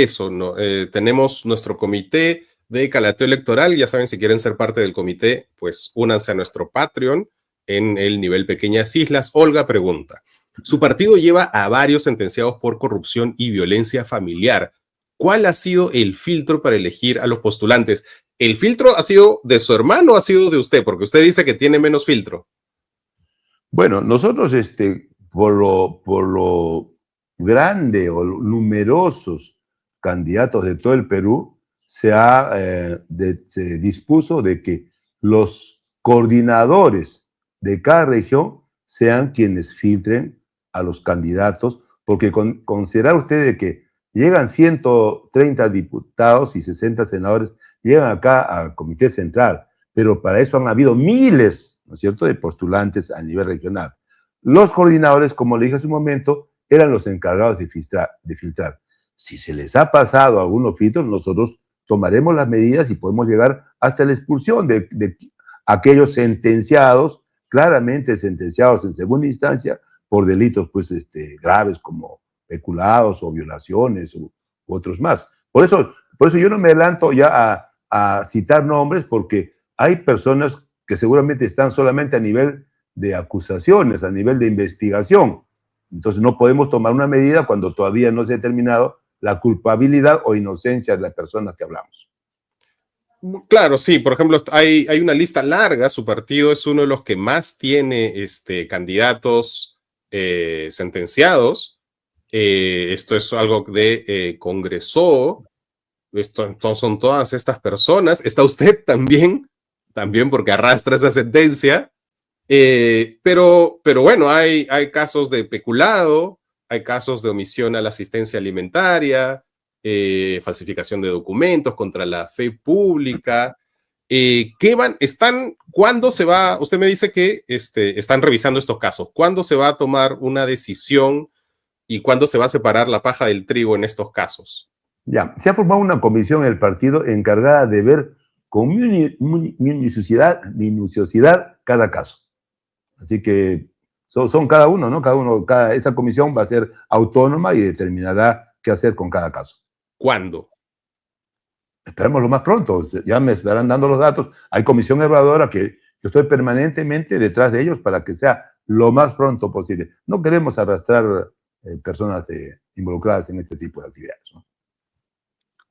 eso, ¿no? Tenemos nuestro comité de calateo electoral. Ya saben, si quieren ser parte del comité, pues únanse a nuestro Patreon en el nivel Pequeñas Islas. Olga pregunta, su partido lleva a varios sentenciados por corrupción y violencia familiar. ¿Cuál ha sido el filtro para elegir a los postulantes? ¿El filtro ha sido de su hermano o ha sido de usted? Porque usted dice que tiene menos filtro. Bueno, nosotros, por lo grande o numerosos candidatos de todo el Perú, se dispuso de que los coordinadores de cada región sean quienes filtren a los candidatos, porque considerar usted de que llegan 130 diputados y 60 senadores, llegan acá al Comité Central, pero para eso han habido miles, ¿no es cierto?, de postulantes a nivel regional. Los coordinadores, como le dije hace un momento, eran los encargados de filtrar. Si se les ha pasado algunos filtros, nosotros tomaremos las medidas y podemos llegar hasta la expulsión de aquellos sentenciados, claramente sentenciados en segunda instancia, por delitos pues, graves como peculados o violaciones u otros más. Por eso yo no me adelanto ya a citar nombres, porque hay personas que seguramente están solamente a nivel de acusaciones, a nivel de investigación. Entonces no podemos tomar una medida cuando todavía no se ha determinado la culpabilidad o inocencia de la persona que hablamos. Claro, sí, por ejemplo, hay una lista larga. Su partido es uno de los que más tiene candidatos sentenciados. Esto es algo de Congreso. Entonces son todas estas personas. Está usted también porque arrastra esa sentencia. Pero bueno, hay casos de peculado, hay casos de omisión a la asistencia alimentaria, falsificación de documentos contra la fe pública. ¿Cuándo se va? Usted me dice que están revisando estos casos. ¿Cuándo se va a tomar una decisión y cuándo se va a separar la paja del trigo en estos casos? Ya, se ha formado una comisión en el partido encargada de ver con minuciosidad cada caso. Así que son cada uno, ¿no? Esa comisión va a ser autónoma y determinará qué hacer con cada caso. ¿Cuándo? Esperemos lo más pronto. Ya me estarán dando los datos. Hay comisión evaluadora que yo estoy permanentemente detrás de ellos para que sea lo más pronto posible. No queremos arrastrar personas involucradas en este tipo de actividades, ¿no?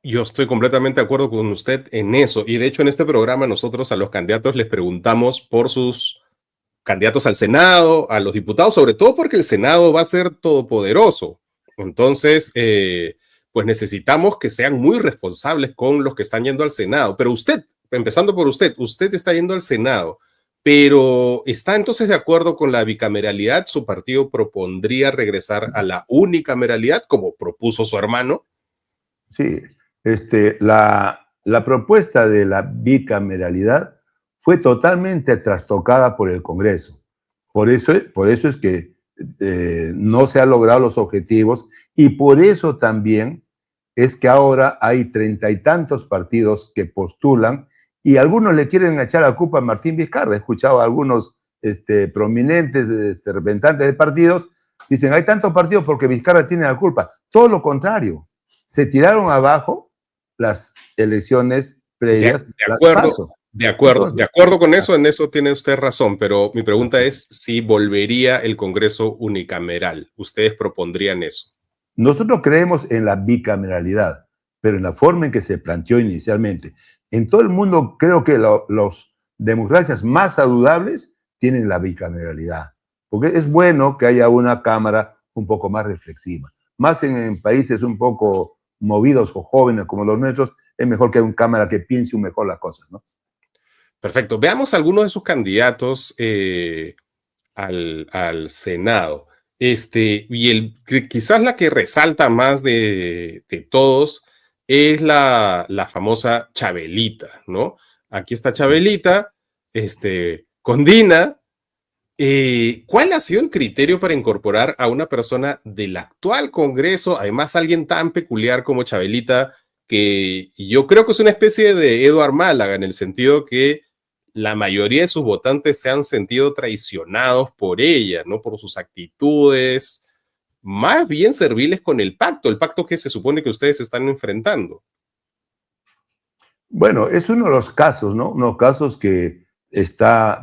Yo estoy completamente de acuerdo con usted en eso. Y de hecho, en este programa nosotros a los candidatos les preguntamos por sus candidatos al Senado, a los diputados, sobre todo porque el Senado va a ser todopoderoso. Entonces, pues necesitamos que sean muy responsables con los que están yendo al Senado. Pero usted, empezando por usted está yendo al Senado, pero ¿está entonces de acuerdo con la bicameralidad? ¿Su partido propondría regresar a la unicameralidad, como propuso su hermano? Sí, la propuesta de la bicameralidad fue totalmente trastocada por el Congreso. Por eso es que no se han logrado los objetivos y por eso también es que ahora hay 30 y tantos partidos que postulan y algunos le quieren echar la culpa a Martín Vizcarra. He escuchado a algunos prominentes representantes de partidos, dicen, hay tantos partidos porque Vizcarra tiene la culpa. Todo lo contrario, se tiraron abajo las elecciones previas, las PASO. De acuerdo con eso, en eso tiene usted razón, pero mi pregunta es si volvería el Congreso unicameral. ¿Ustedes propondrían eso? Nosotros creemos en la bicameralidad, pero en la forma en que se planteó inicialmente. En todo el mundo creo que las democracias más saludables tienen la bicameralidad, porque es bueno que haya una cámara un poco más reflexiva. Más en países un poco movidos o jóvenes como los nuestros, es mejor que haya una cámara que piense mejor las cosas, ¿no? Perfecto. Veamos algunos de sus candidatos al Senado. Quizás la que resalta más de todos es la famosa Chabelita, ¿no? Aquí está Chabelita, con Dina. ¿Cuál ha sido el criterio para incorporar a una persona del actual Congreso, además alguien tan peculiar como Chabelita, que yo creo que es una especie de Eduard Málaga, en el sentido que la mayoría de sus votantes se han sentido traicionados por ella, ¿no? Por sus actitudes, más bien serviles con el pacto que se supone que ustedes están enfrentando? Bueno, es uno de los casos, ¿no? Unos casos que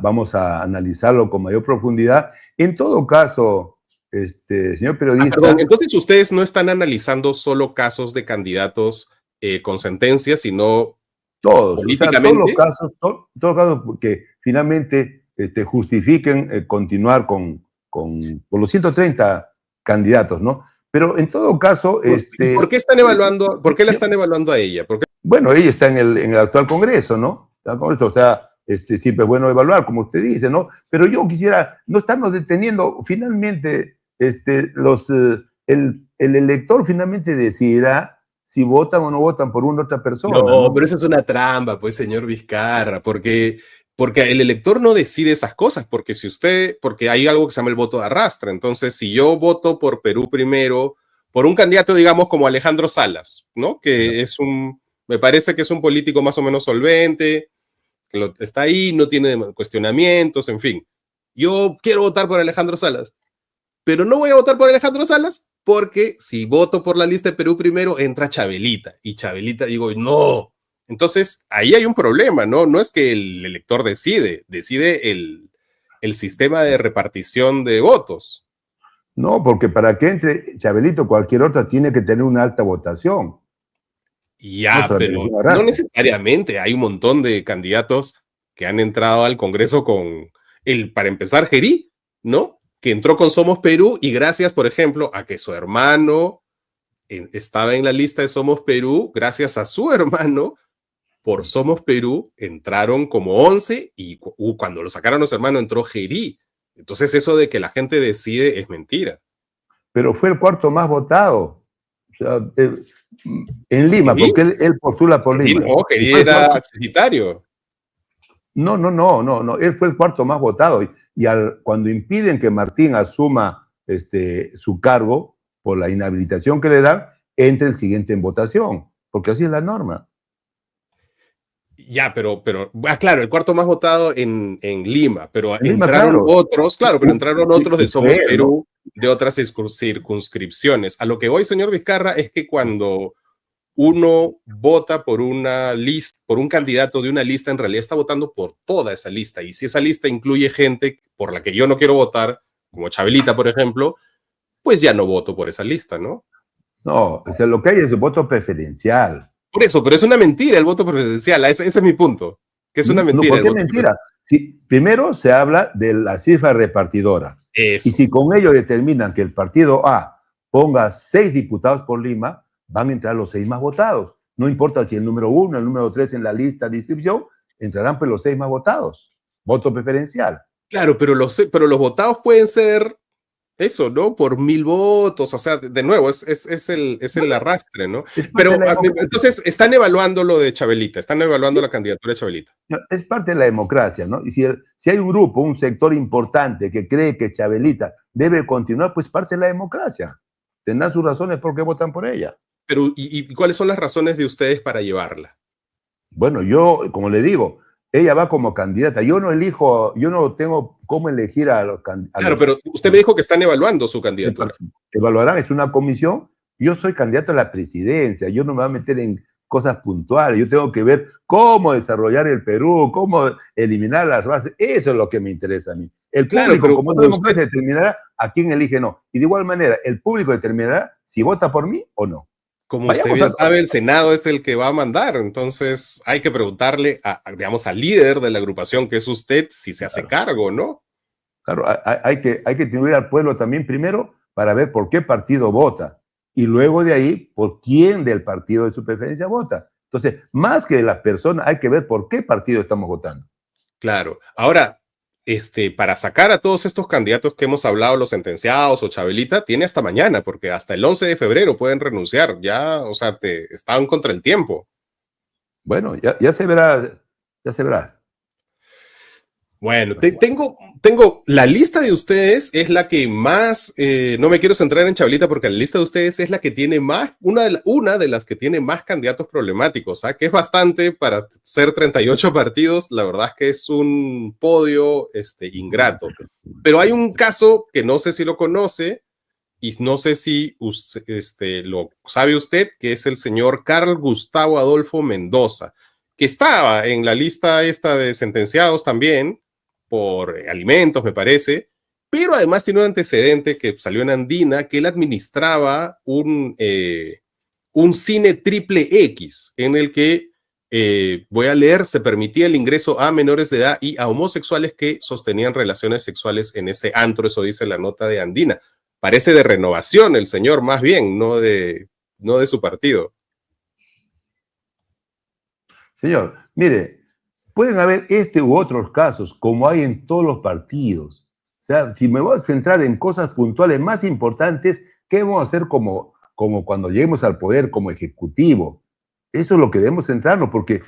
vamos a analizarlo con mayor profundidad. En todo caso, señor periodista... Perdón, entonces ustedes no están analizando solo casos de candidatos con sentencias, sino todos, o sea, todos los casos que finalmente justifiquen continuar con los 130 candidatos, ¿no? Pero en todo caso... ¿Por qué están evaluando, por qué la están evaluando a ella? Bueno, ella está en el actual Congreso, ¿no? O sea, siempre es bueno evaluar, como usted dice, ¿no? Pero yo quisiera no estarnos deteniendo. Finalmente, el elector finalmente decidirá si votan o no votan por una u otra persona. No, pero eso es una trampa, pues, señor Vizcarra, porque el elector no decide esas cosas, porque hay algo que se llama el voto de arrastre. Entonces, si yo voto por Perú Primero, por un candidato, digamos, como Alejandro Salas, ¿no? Que me parece que es un político más o menos solvente, que está ahí, no tiene cuestionamientos, en fin. Yo quiero votar por Alejandro Salas, pero no voy a votar por Alejandro Salas porque si voto por la lista de Perú Primero, entra Chabelita. Y Chabelita, digo, no. Entonces, ahí hay un problema, ¿no? No es que el elector decide el sistema de repartición de votos. No, porque para que entre Chabelito o cualquier otra tiene que tener una alta votación. Ya, no, pero no necesariamente. Hay un montón de candidatos que han entrado al Congreso para empezar, Gerí, ¿no? Que entró con Somos Perú y gracias, por ejemplo, a que su hermano estaba en la lista de Somos Perú, gracias a su hermano, por Somos Perú, entraron como 11 y cuando lo sacaron los hermanos entró Gerí. Entonces eso de que la gente decide es mentira. Pero fue el cuarto más votado. O sea, en Lima, ¿Gerí? Porque él postula por Lima. No, Gerí era citario. No. Él fue el cuarto más votado. Y cuando impiden que Martín asuma su cargo por la inhabilitación que le dan, entra el siguiente en votación, porque así es la norma. Ya, pero claro, el cuarto más votado en Lima, pero entraron otros, claro, pero entraron otros de Somos Perú, de otras circunscripciones. A lo que voy, señor Vizcarra, es que cuando uno vota por una lista, por un candidato de una lista, en realidad está votando por toda esa lista. Y si esa lista incluye gente por la que yo no quiero votar, como Chabelita, por ejemplo, pues ya no voto por esa lista, ¿no? No, o sea, lo que hay es el voto preferencial. Por eso, pero es una mentira el voto preferencial. Ese es mi punto, que es una mentira. ¿Por qué mentira? Si, primero se habla de la cifra repartidora. Eso. Y si con ello determinan que el partido A ponga 6 diputados por Lima, van a entrar los 6 más votados. No importa si el número 1, el número 3 en la lista de inscripción, entrarán pues los 6 más votados. Voto preferencial. Claro, pero los votados pueden ser eso, ¿no? Por 1000 votos, o sea, de nuevo, es el arrastre, ¿no? Es parte de Pero la democracia. entonces están evaluando lo de Chabelita, están evaluando la candidatura de Chabelita. No, es parte de la democracia, ¿no? Y si hay un grupo, un sector importante que cree que Chabelita debe continuar, pues parte de la democracia. Tendrán sus razones por qué votan por ella. Pero, ¿y cuáles son las razones de ustedes para llevarla? Bueno, yo, como le digo, ella va como candidata. Yo no elijo, yo no tengo cómo elegir a los candidatos. Claro, pero usted me dijo que están evaluando su candidatura. Evaluarán, es una comisión. Yo soy candidato a la presidencia. Yo no me voy a meter en cosas puntuales. Yo tengo que ver cómo desarrollar el Perú, cómo eliminar las bases. Eso es lo que me interesa a mí. El público, Claro, como toda democracia, determinará a quién elige no. Y de igual manera, el público determinará si vota por mí o no. como usted Vayamos bien a... sabe, el Senado es el que va a mandar, entonces hay que preguntarle, digamos, al líder de la agrupación, que es usted, si se hace cargo, ¿no? Claro, hay que atribuir al pueblo también primero para ver por qué partido vota y luego de ahí por quién del partido de su preferencia vota. Entonces, más que la persona, hay que ver por qué partido estamos votando. Claro. Ahora, para sacar a todos estos candidatos que hemos hablado, los sentenciados o Chabelita, tiene hasta mañana, porque hasta el 11 de febrero pueden renunciar. Ya, o sea, están contra el tiempo. Bueno, ya se verá, ya se verá. Bueno, tengo la lista de ustedes es la que más, no me quiero centrar en Chabelita porque la lista de ustedes es la que tiene más, una de las que tiene más candidatos problemáticos, ¿ah? Que es bastante para ser 38 partidos, la verdad es que es un podio ingrato. Pero hay un caso que no sé si lo conoce y no sé si lo sabe usted, que es el señor Carl Gustavo Adolfo Mendoza, que estaba en la lista esta de sentenciados también, por alimentos, me parece, pero además tiene un antecedente que salió en Andina, que él administraba un cine triple X, en el que, voy a leer, se permitía el ingreso a menores de edad y a homosexuales que sostenían relaciones sexuales en ese antro, eso dice la nota de Andina. Parece de Renovación el señor, más bien, no de su partido. Señor, mire, pueden haber este u otros casos, como hay en todos los partidos. O sea, si me voy a centrar en cosas puntuales más importantes, ¿qué vamos a hacer como cuando lleguemos al poder, como ejecutivo? Eso es lo que debemos centrarnos, porque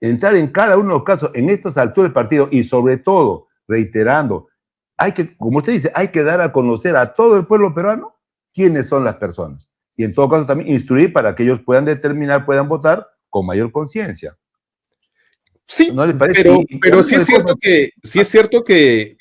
entrar en cada uno de los casos, en estas alturas del partido, y sobre todo, reiterando, hay que, como usted dice, hay que dar a conocer a todo el pueblo peruano quiénes son las personas. Y en todo caso también instruir para que ellos puedan determinar, puedan votar con mayor conciencia. Sí, ¿No le parece? pero sí es cierto que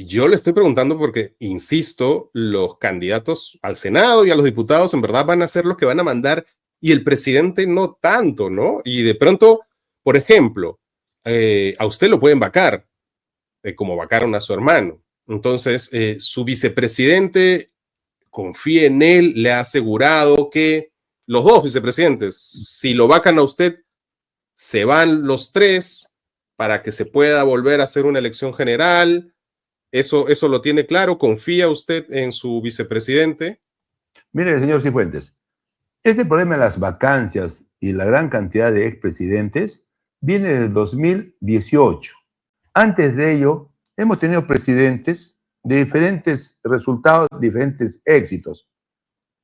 yo le estoy preguntando porque, insisto, los candidatos al Senado y a los diputados en verdad van a ser los que van a mandar y el presidente no tanto, ¿no? Y de pronto, por ejemplo, a usted lo pueden vacar, como vacaron a su hermano. Entonces, su vicepresidente confía en él, le ha asegurado que los dos vicepresidentes, si lo vacan a usted, se van los tres para que se pueda volver a hacer una elección general. Eso lo tiene claro. ¿Confía usted en su vicepresidente? Mire, señor Cifuentes, este problema de las vacancias y la gran cantidad de expresidentes viene desde 2018. Antes de ello, hemos tenido presidentes de diferentes resultados, diferentes éxitos.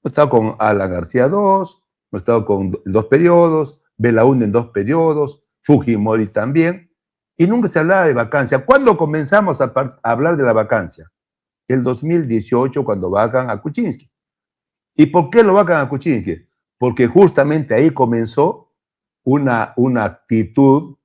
Hemos estado con Alan García II, hemos estado con 2 periodos, Belaúnde en 2 periodos, Fujimori también, y nunca se hablaba de vacancia. ¿Cuándo comenzamos a hablar de la vacancia? El 2018, cuando vacan a Kuczynski. ¿Y por qué lo vacan a Kuczynski? Porque justamente ahí comenzó una actitud,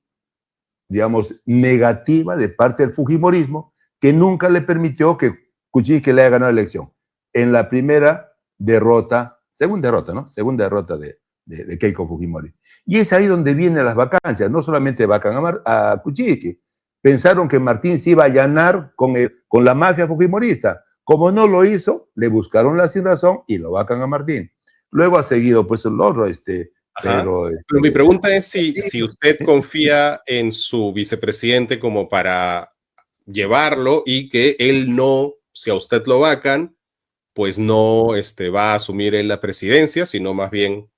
digamos, negativa de parte del fujimorismo, que nunca le permitió que Kuczynski le haya ganado la elección. En la primera derrota, segunda derrota, ¿no? Segunda derrota de Keiko Fujimori. Y es ahí donde vienen las vacancias. No solamente vacan a Kuczynski. Pensaron que Martín se iba a allanar con la mafia fujimorista. Como no lo hizo, le buscaron la sinrazón y lo vacan a Martín. Luego ha seguido, pues, el otro, Pero mi pregunta es si usted confía en su vicepresidente como para llevarlo y que él no, si a usted lo vacan, pues no va a asumir en la presidencia, sino más bien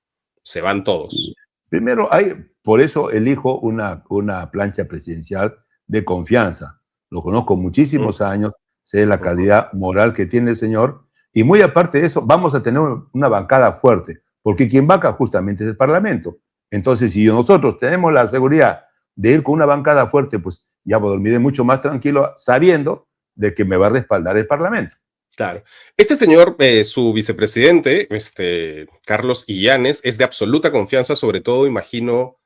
se van todos. Primero, por eso elijo una plancha presidencial de confianza. Lo conozco muchísimos años, sé la calidad moral que tiene el señor, y muy aparte de eso, vamos a tener una bancada fuerte, porque quien vaca justamente es el Parlamento. Entonces, si nosotros tenemos la seguridad de ir con una bancada fuerte, pues ya dormiré mucho más tranquilo sabiendo de que me va a respaldar el Parlamento. Claro. Este señor, su vicepresidente, Carlos Illanes, es de absoluta confianza, sobre todo, imagino,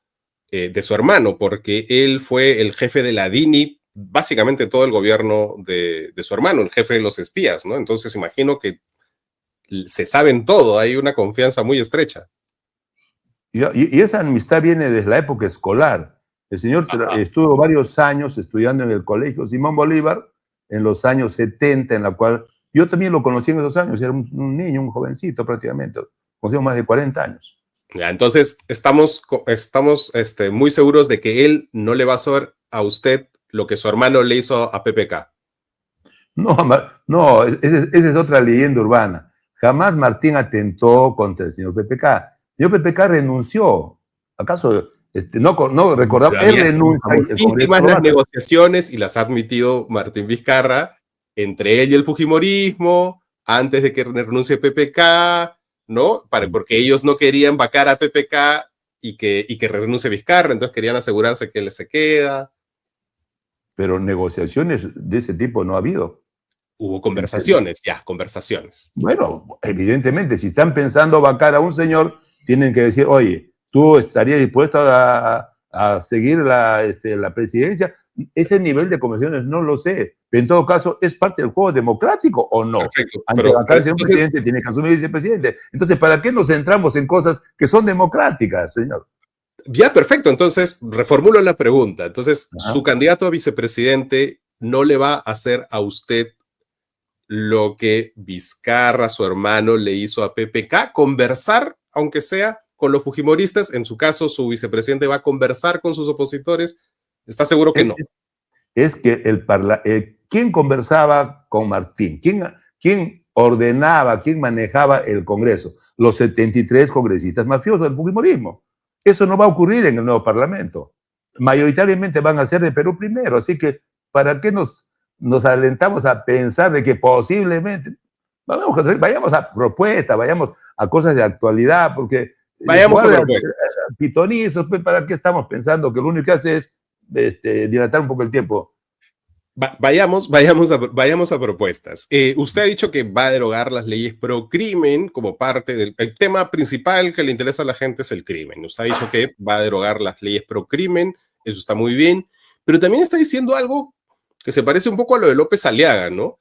de su hermano, porque él fue el jefe de la DINI, básicamente todo el gobierno de su hermano, el jefe de los espías, ¿no? Entonces imagino que se saben todo, hay una confianza muy estrecha. Y esa amistad viene desde la época escolar. El señor estuvo varios años estudiando en el Colegio Simón Bolívar, en los años 70, en la cual yo también lo conocí en esos años, era un niño, un jovencito prácticamente, conocimos más de 40 años. Ya, entonces estamos muy seguros de que él no le va a hacer a usted lo que su hermano le hizo a PPK. No, esa es otra leyenda urbana. Jamás Martín atentó contra el señor PPK. El señor PPK renunció. ¿Acaso no recordaba? Él renuncia. Muchísimas las negociaciones y las ha admitido Martín Vizcarra entre él y el fujimorismo, antes de que renuncie PPK, ¿no? Porque ellos no querían vacar a PPK y que renuncie Vizcarra, entonces querían asegurarse que él se queda. Pero negociaciones de ese tipo no ha habido. Hubo conversaciones, conversaciones. Bueno, evidentemente, si están pensando vacar a un señor, tienen que decir, oye, ¿tú estarías dispuesto a seguir la presidencia? Ese nivel de conversaciones no lo sé. Pero en todo caso, ¿es parte del juego democrático o no? Perfecto. Ante vacar a un presidente, tiene que asumir vicepresidente. Entonces, ¿para qué nos centramos en cosas que son democráticas, señor? Ya, perfecto. Entonces, reformulo la pregunta. Entonces, su candidato a vicepresidente no le va a hacer a usted lo que Vizcarra, su hermano, le hizo a PPK, conversar, aunque sea con los fujimoristas. En su caso, su vicepresidente va a conversar con sus opositores. ¿Está seguro que no? Es que ¿quién conversaba con Martín? ¿Quién ordenaba, quién manejaba el Congreso? Los 73 congresistas mafiosos del fujimorismo. Eso no va a ocurrir en el nuevo Parlamento. Mayoritariamente van a ser de Perú primero. Así que, ¿para qué nos alentamos a pensar de que posiblemente vayamos a propuestas, vayamos a cosas de actualidad? Porque vayamos a propuestas. Pitonizos, ¿para qué estamos pensando que lo único que hace es dilatar un poco el tiempo? Vayamos a propuestas. Usted ha dicho que va a derogar las leyes pro crimen como parte del tema principal que le interesa a la gente es el crimen. Usted ha dicho que va a derogar las leyes pro crimen, eso está muy bien, pero también está diciendo algo que se parece un poco a lo de López Aliaga, ¿no?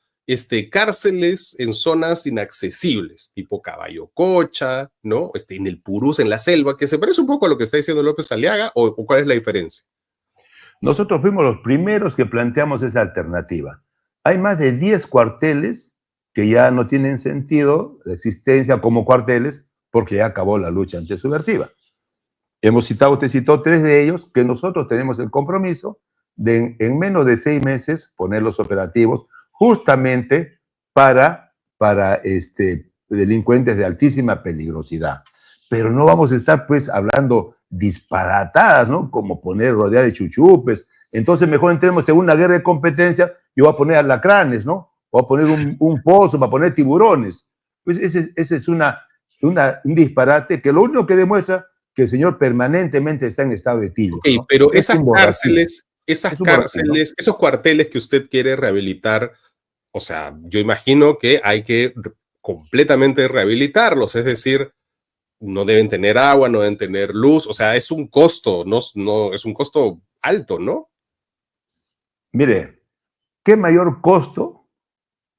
Cárceles en zonas inaccesibles, tipo Caballococha, ¿no? En el Purús, en la selva, que se parece un poco a lo que está diciendo López Aliaga, ¿o cuál es la diferencia? Nosotros fuimos los primeros que planteamos esa alternativa. Hay más de 10 cuarteles que ya no tienen sentido la existencia como cuarteles porque ya acabó la lucha antisubversiva. Usted citó 3 de ellos que nosotros tenemos el compromiso de en menos de 6 meses ponerlos operativos justamente para delincuentes de altísima peligrosidad. Pero no vamos a estar pues hablando disparatadas, ¿no? Como poner rodeada de chuchupes. Entonces mejor entremos en una guerra de competencia. Yo voy a poner alacranes, ¿no? Voy a poner un pozo, voy a poner tiburones. Pues ese es un disparate que lo único que demuestra que el señor permanentemente está en estado de tibio. Okay, ¿no? Pero esas cárceles, esos cuarteles que usted quiere rehabilitar, o sea, yo imagino que hay que completamente rehabilitarlos, es decir, no deben tener agua, no deben tener luz, o sea, es un costo, no es un costo alto, ¿no? Mire, ¿qué mayor costo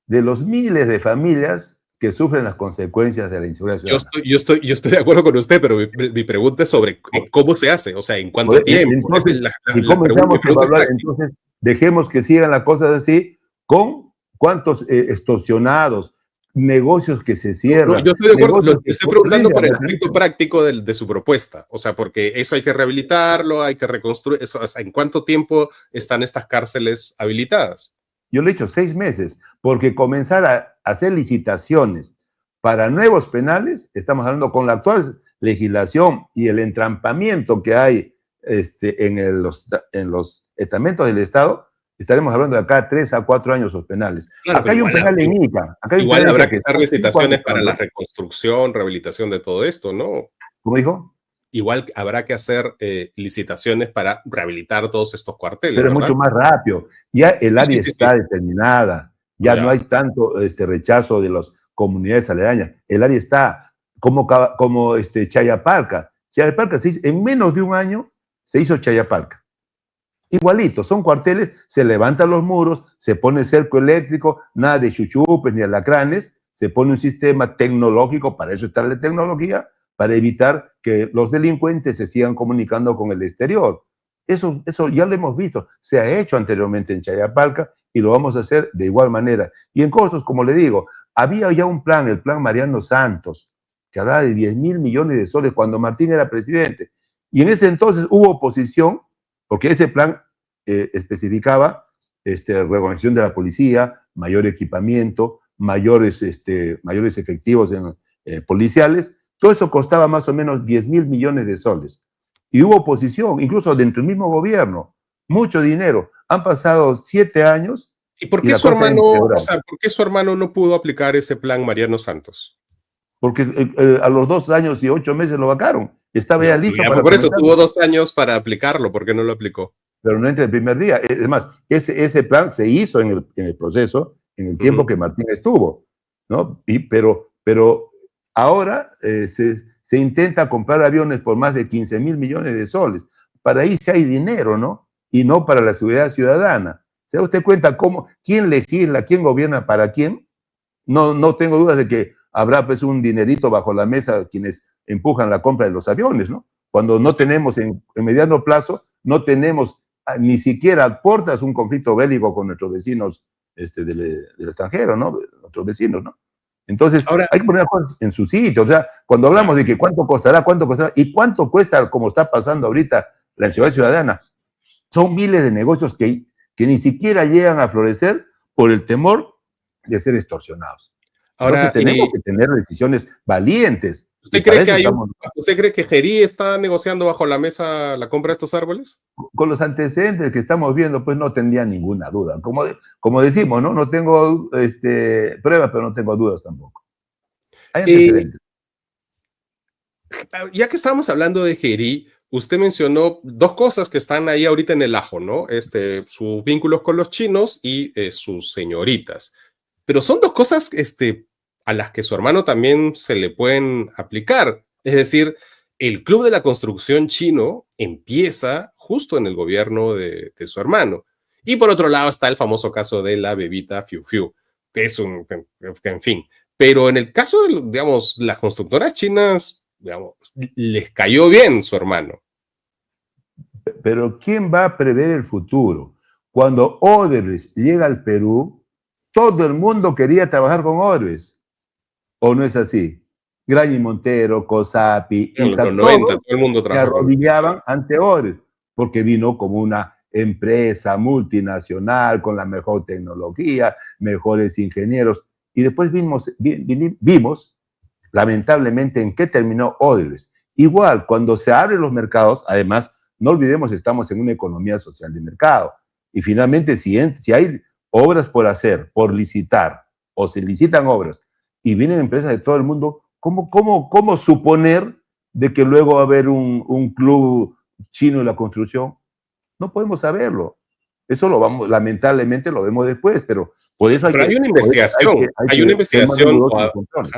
de los miles de familias que sufren las consecuencias de la inseguridad ciudadana? Yo estoy de acuerdo con usted, pero mi pregunta es sobre cómo se hace, o sea, en cuánto tiempo. Entonces, si comenzamos a evaluar, entonces dejemos que sigan las cosas así, con cuántos extorsionados, negocios que se cierran. Yo estoy de acuerdo, lo estoy preguntando por el aspecto práctico de su propuesta, o sea, porque eso hay que rehabilitarlo, hay que reconstruir, eso, o sea, ¿en cuánto tiempo están estas cárceles habilitadas? Yo le he dicho 6 meses, porque comenzar a hacer licitaciones para nuevos penales, estamos hablando con la actual legislación y el entrampamiento que hay en los estamentos del Estado, estaremos hablando de acá 3 a 4 años los penales. Claro, Acá hay un penal en Ica. Acá hay un igual penal en habrá Ica que que hacer está 5 licitaciones años para la trabajando. reconstrucción, rehabilitación de todo esto, ¿no? ¿Cómo dijo? Igual habrá que hacer licitaciones para rehabilitar todos estos cuarteles, Pero es ¿verdad? mucho más rápido. Ya el Sí, sí, área sí, sí. está determinada. Ya no Ya. hay tanto rechazo de las comunidades aledañas. El área está como Chayapalca. Chayapalca en menos de un año se hizo Chayapalca. Igualito, son cuarteles, se levantan los muros, se pone cerco eléctrico, nada de chuchupes ni alacranes, se pone un sistema tecnológico, para eso está la tecnología, para evitar que los delincuentes se sigan comunicando con el exterior. Eso ya lo hemos visto, se ha hecho anteriormente en Chayapalca y lo vamos a hacer de igual manera. Y en costos, como le digo, había ya un plan, el plan Mariano Santos, que hablaba de 10.000 millones de soles cuando Martín era presidente. Y en ese entonces hubo oposición, porque ese plan especificaba reorganización de la policía, mayor equipamiento, mayores efectivos policiales. Todo eso costaba más o menos 10.000 millones de soles. Y hubo oposición, incluso dentro del mismo gobierno, mucho dinero. Han pasado 7 años ¿Y por y qué la su cosa ha hermano, o empeorado. sea, por qué su hermano no pudo aplicar ese plan Mariano Santos? Porque a los 2 años y 8 meses lo vacaron. Estaba ya No, listo ya, para por eso comenzar. tuvo 2 años para aplicarlo, ¿por qué no lo aplicó? Pero no entra el primer día. Es más, ese plan se hizo en el proceso, en el tiempo que Martín estuvo, ¿no? Pero ahora se intenta comprar aviones por más de 15.000 millones de soles. Para ahí sí hay dinero, ¿no? Y no para la seguridad ciudadana. ¿Se da usted cuenta quién legisla, quién gobierna para quién? No tengo dudas de que habrá pues un dinerito bajo la mesa quienes empujan la compra de los aviones, ¿no? Cuando no tenemos en mediano plazo, no tenemos ni siquiera aportas un conflicto bélico con nuestros vecinos del extranjero, ¿no? Nuestros vecinos, ¿no? Entonces, Ahora, hay que poner las cosas en su sitio. O sea, cuando hablamos claro, de que cuánto costará, y cuánto cuesta, como está pasando ahorita la ciudad ciudadana, son miles de negocios que ni siquiera llegan a florecer por el temor de ser extorsionados. Entonces ahora, tenemos que tener decisiones valientes y ¿usted para cree eso que estamos. usted cree que Gerí está negociando bajo la mesa la compra de estos árboles? Con los antecedentes que estamos viendo, pues no tendría ninguna duda. Como decimos, ¿no? No tengo pruebas, pero no tengo dudas tampoco. Hay Eh, antecedentes. ya que estamos hablando de Gerí, usted mencionó dos cosas que están ahí ahorita en el ajo, ¿no? Sus vínculos con los chinos y sus señoritas. Pero son dos cosas a las que su hermano también se le pueden aplicar. Es decir, el Club de la Construcción chino empieza justo en el gobierno de su hermano. Y por otro lado está el famoso caso de la bebita Fiu Fiu, que es en fin. Pero en el caso de, digamos, las constructoras chinas, digamos, les cayó bien su hermano. Pero ¿quién va a prever el futuro? Cuando Odebrecht llega al Perú, todo el mundo quería trabajar con Odebrecht. ¿O no es así? Grañi Montero, Cosapi, En los ISA, 90 todo todos el mundo se trabajó. arrodillaban ante Odebrecht, porque vino como una empresa multinacional con la mejor tecnología, mejores ingenieros. Y después vimos lamentablemente, en qué terminó Odebrecht. Igual, cuando se abren los mercados, además, no olvidemos, estamos en una economía social de mercado. Y finalmente, si hay obras por hacer, por licitar, o se licitan obras, y vienen empresas de todo el mundo, ¿cómo suponer de que luego va a haber un club chino en la construcción? No podemos saberlo. Eso lamentablemente lo vemos después, pero por eso Pero hay una investigación, hay que ser más rigurosos en los controles.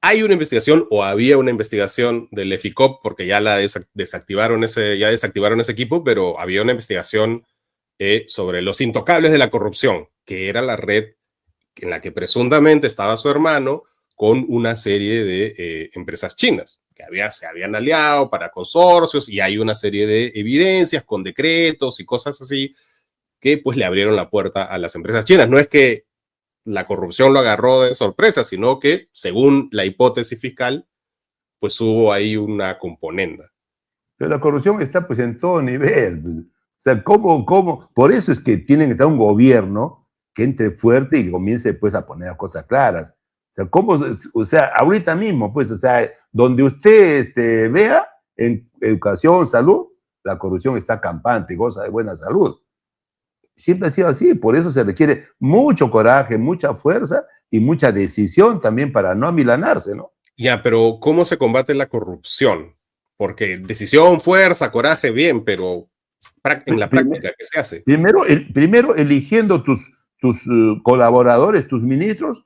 hay una investigación o había una investigación del EFICOP, porque ya desactivaron ese equipo, pero había una investigación sobre los intocables de la corrupción, que era la red en la que presuntamente estaba su hermano con una serie de empresas chinas que se habían aliado para consorcios, y hay una serie de evidencias con decretos y cosas así que pues le abrieron la puerta a las empresas chinas. No es que la corrupción lo agarró de sorpresa, sino que según la hipótesis fiscal, pues hubo ahí una componenda. Pero la corrupción está pues en todo nivel. Pues. O sea, ¿cómo? Por eso es que tiene que estar un gobierno que entre fuerte y que comience pues a poner las cosas claras. O sea, ahorita mismo, pues, o sea, donde usted vea en educación, salud, la corrupción está campante, goza de buena salud. Siempre ha sido así, por eso se requiere mucho coraje, mucha fuerza y mucha decisión también para no amilanarse, ¿no? Ya, pero ¿cómo se combate la corrupción? Porque decisión, fuerza, coraje, bien, pero en la práctica, ¿qué se hace? Primero eligiendo tus colaboradores, tus ministros,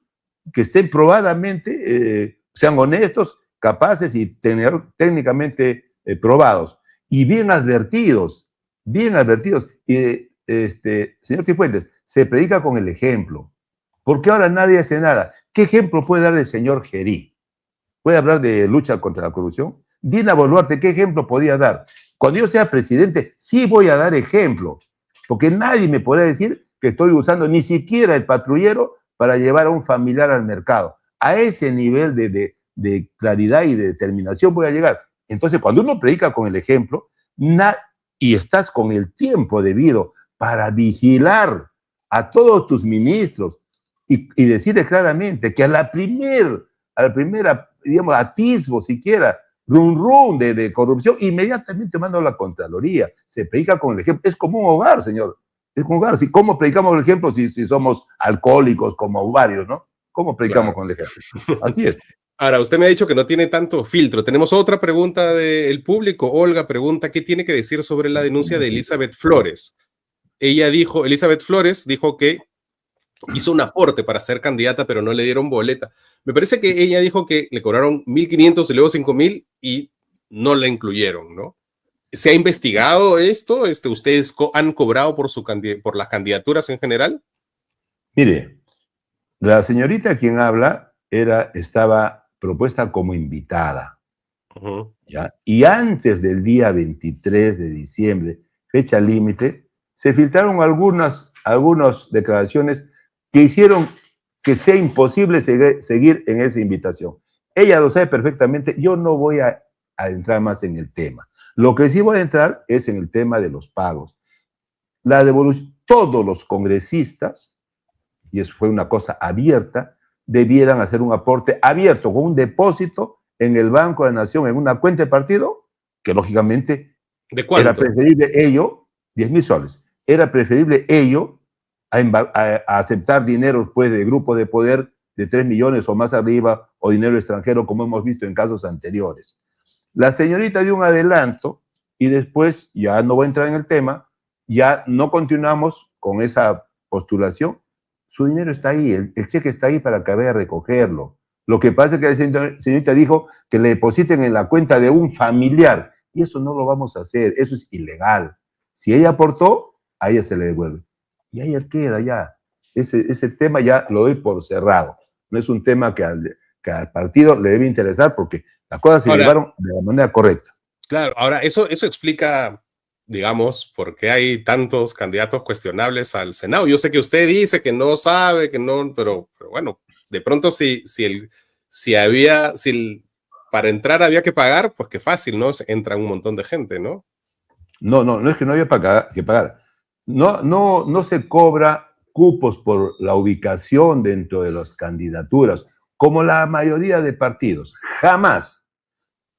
que estén probadamente, sean honestos, capaces y técnicamente probados. Y bien advertidos, bien advertidos. Y, señor Cifuentes, se predica con el ejemplo. Porque ahora nadie hace nada. ¿Qué ejemplo puede dar el señor Gerí? ¿Puede hablar de lucha contra la corrupción? Dina Boluarte, ¿qué ejemplo podía dar? Cuando yo sea presidente, sí voy a dar ejemplo, porque nadie me podrá decir que estoy usando ni siquiera el patrullero para llevar a un familiar al mercado. A ese nivel de claridad y de determinación voy a llegar. Entonces, cuando uno predica con el ejemplo y estás con el tiempo debido para vigilar a todos tus ministros y decirles claramente que a la primera, digamos, atisbo siquiera, rum de corrupción, inmediatamente manda a la Contraloría. Se predica con el ejemplo. Es como un hogar, señor. Es como un hogar. ¿Cómo predicamos el ejemplo si somos alcohólicos como varios, ¿no? ¿Cómo predicamos con el ejemplo? Así es. Ahora, usted me ha dicho que no tiene tanto filtro. Tenemos otra pregunta del público. Olga pregunta, ¿qué tiene que decir sobre la denuncia de Elizabeth Flores? Elizabeth Flores dijo que hizo un aporte para ser candidata, pero no le dieron boleta. Me parece que ella dijo que le cobraron 1.500 y luego 5.000 y no la incluyeron, ¿no? ¿Se ha investigado esto? ¿Ustedes han cobrado por las candidaturas en general? Mire, la señorita quien habla estaba propuesta como invitada. ¿Ya? Y antes del día 23 de diciembre, fecha límite, se filtraron algunas declaraciones que hicieron que sea imposible seguir en esa invitación. Ella lo sabe perfectamente, yo no voy a entrar más en el tema. Lo que sí voy a entrar es en el tema de los pagos. La devolución, todos los congresistas, y eso fue una cosa abierta, debieran hacer un aporte abierto con un depósito en el Banco de la Nación, en una cuenta de partido, que lógicamente ¿De cuánto? Era preferible ello, 10.000 soles, era preferible ello a aceptar dinero pues, de grupos de poder de 3 millones o más arriba, o dinero extranjero, como hemos visto en casos anteriores. La señorita dio un adelanto y después, ya no voy a entrar en el tema, ya no continuamos con esa postulación. Su dinero está ahí, el cheque está ahí para que vaya a recogerlo. Lo que pasa es que la señorita dijo que le depositen en la cuenta de un familiar, y eso no lo vamos a hacer, eso es ilegal. Si ella aportó, a ella se le devuelve. Y ahí queda ya. Ese tema ya lo doy por cerrado. No es un tema que al partido le debe interesar porque las cosas se llevaron de la manera correcta. Claro, ahora eso explica, digamos, por qué hay tantos candidatos cuestionables al Senado. Yo sé que usted dice que no sabe, que no, pero bueno, de pronto para entrar había que pagar, pues qué fácil, ¿no? Entra un montón de gente, ¿no? No es que no había que pagar. No se cobra cupos por la ubicación dentro de las candidaturas, como la mayoría de partidos. Jamás.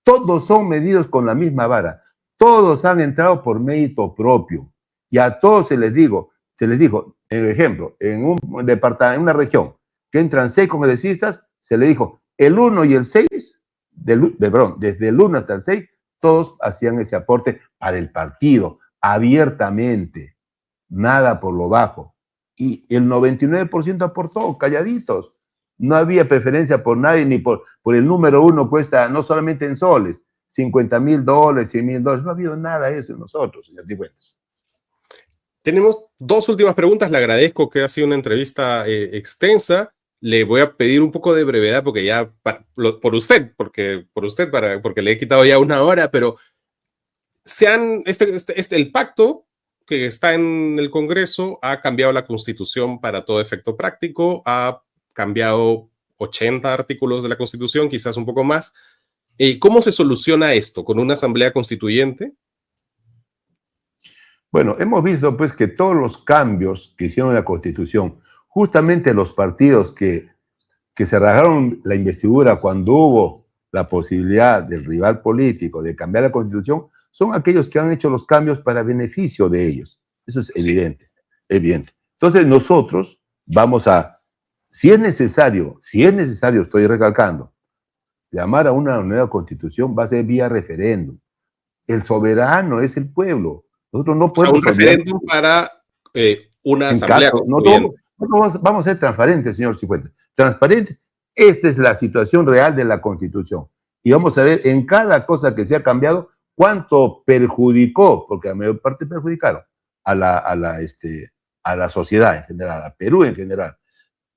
Todos son medidos con la misma vara. Todos han entrado por mérito propio. Y a todos se les dijo, en ejemplo, en un departamento, en una región, que entran 6 congresistas, se le dijo, el 1 y el 6, desde el 1 hasta el 6, todos hacían ese aporte para el partido, abiertamente, nada por lo bajo. Y el 99% aportó, calladitos. No había preferencia por nadie, ni por el número 1 cuesta, no solamente en soles, $50,000, $100,000. No ha habido nada de eso en nosotros, señor Cifuentes. Tenemos 2 últimas preguntas. Le agradezco que ha sido una entrevista extensa. Le voy a pedir un poco de brevedad porque ya porque le he quitado ya 1 hora, pero el pacto que está en el Congreso ha cambiado la Constitución para todo efecto práctico, ha cambiado 80 artículos de la Constitución, quizás un poco más. ¿Cómo se soluciona esto? ¿Con una asamblea constituyente? Bueno, hemos visto pues que todos los cambios que hicieron en la Constitución, justamente los partidos que se rasgaron la investidura cuando hubo la posibilidad del rival político de cambiar la Constitución, son aquellos que han hecho los cambios para beneficio de ellos. Eso es evidente. evidente. Entonces nosotros vamos a, si es necesario, estoy recalcando, llamar a una nueva constitución va a ser vía referéndum. El soberano es el pueblo. Nosotros no O sea, un podemos olvidar. referéndum para una En asamblea caso, constituyente. vamos a ser transparentes, señor Cifuentes. Transparentes. Esta es la situación real de la Constitución. Y vamos a ver en cada cosa que se ha cambiado cuánto perjudicó, porque a mayor parte perjudicaron a la sociedad en general, a Perú en general.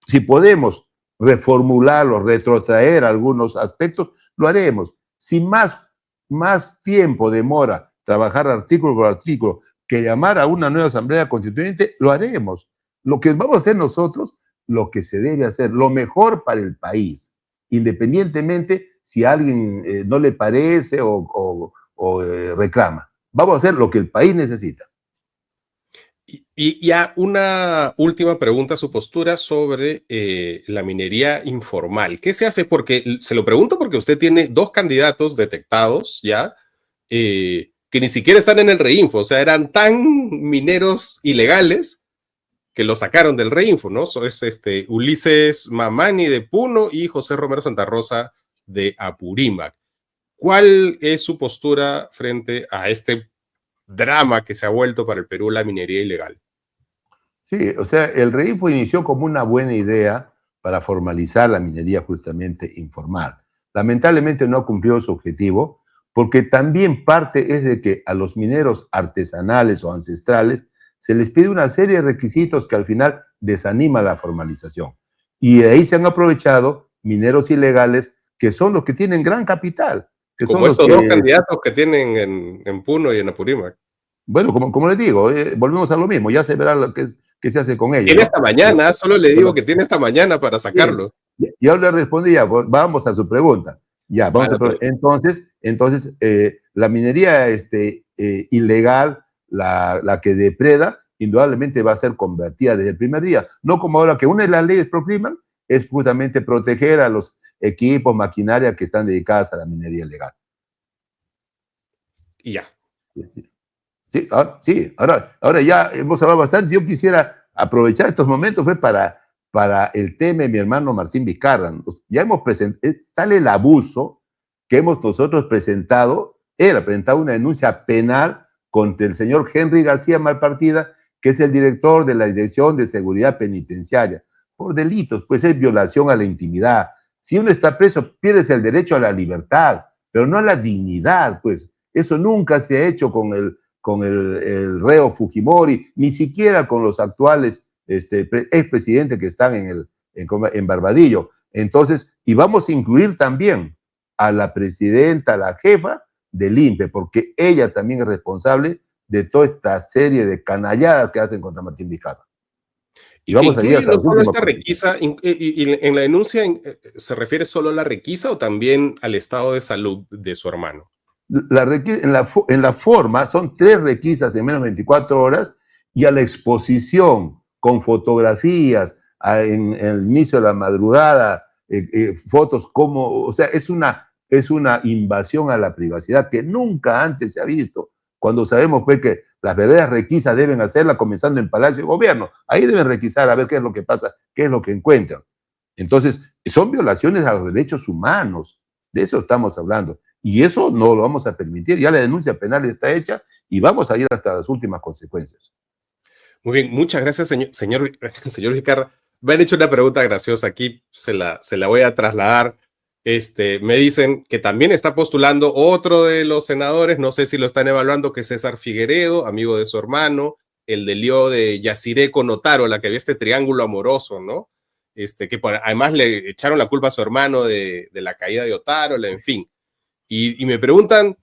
Si podemos reformularlo, retrotraer algunos aspectos, lo haremos. Si más tiempo demora trabajar artículo por artículo que llamar a una nueva asamblea constituyente, lo haremos. Lo que vamos a hacer nosotros, lo que se debe hacer, lo mejor para el país, independientemente si a alguien no le parece o reclama. Vamos a hacer lo que el país necesita. Y ya una última pregunta a su postura sobre la minería informal. ¿Qué se hace? Porque se lo pregunto porque usted tiene 2 candidatos detectados ya, que ni siquiera están en el Reinfo, o sea, eran tan mineros ilegales que lo sacaron del Reinfo, ¿no? Es Ulises Mamani de Puno y José Romero Santa Rosa de Apurímac. ¿Cuál es su postura frente a este drama que se ha vuelto para el Perú la minería ilegal? Sí, o sea, el REINFO inició como una buena idea para formalizar la minería justamente informal. Lamentablemente no cumplió su objetivo porque también parte es de que a los mineros artesanales o ancestrales se les pide una serie de requisitos que al final desanima la formalización. Y de ahí se han aprovechado mineros ilegales que son los que tienen gran capital. Que Como son los estos 2 que, candidatos que tienen en Puno y en Apurímac. bueno, como les digo, volvemos a lo mismo, ya se verá lo que se hace con ellos, Tiene ¿no? esta mañana, solo le digo Bueno, que tiene esta mañana para sacarlos. yo le respondía, vamos a su pregunta. Ya, vamos Vale, a entonces la minería ilegal, la que depreda, indudablemente va a ser combatida desde el primer día. No como ahora que una de las leyes proclaman es justamente proteger a los equipos, maquinaria que están dedicadas a la minería ilegal. Y ya. Sí, ahora ya hemos hablado bastante. Yo quisiera aprovechar estos momentos para el tema de mi hermano Martín Vizcarra. Ya hemos presentado, sale el abuso que hemos nosotros presentado. Él ha presentado una denuncia penal contra el señor Henry García Malpartida, que es el director de la Dirección de Seguridad Penitenciaria, por delitos, pues es violación a la intimidad. Si uno está preso, pierdes el derecho a la libertad, pero no a la dignidad, pues. Eso nunca se ha hecho con el reo Fujimori, ni siquiera con los actuales expresidentes que están en Barbadillo. Entonces, y vamos a incluir también a la presidenta, a la jefa del INPE, porque ella también es responsable de toda esta serie de canalladas que hacen contra Martín Vizcarra. Y que incluye no solo esta requisa, y en la denuncia se refiere solo a la requisa o también al estado de salud de su hermano. En la forma son 3 requisas en menos de 24 horas y a la exposición con fotografías en el inicio de la madrugada, fotos como, o sea, es una invasión a la privacidad que nunca antes se ha visto. Cuando sabemos pues, que las verdaderas requisas deben hacerlas comenzando en Palacio de Gobierno. Ahí deben requisar a ver qué es lo que pasa, qué es lo que encuentran. Entonces, son violaciones a los derechos humanos. De eso estamos hablando. Y eso no lo vamos a permitir. Ya la denuncia penal está hecha y vamos a ir hasta las últimas consecuencias. Muy bien, muchas gracias, señor Vizcarra. Me han hecho una pregunta graciosa aquí, se la voy a trasladar. Me dicen que también está postulando otro de los senadores, no sé si lo están evaluando, que es César Figueredo, amigo de su hermano, el del lío de Yaciré con Otaro, la que había este triángulo amoroso, ¿no? Que además le echaron la culpa a su hermano de la caída de Otaro, en fin. Y me preguntan,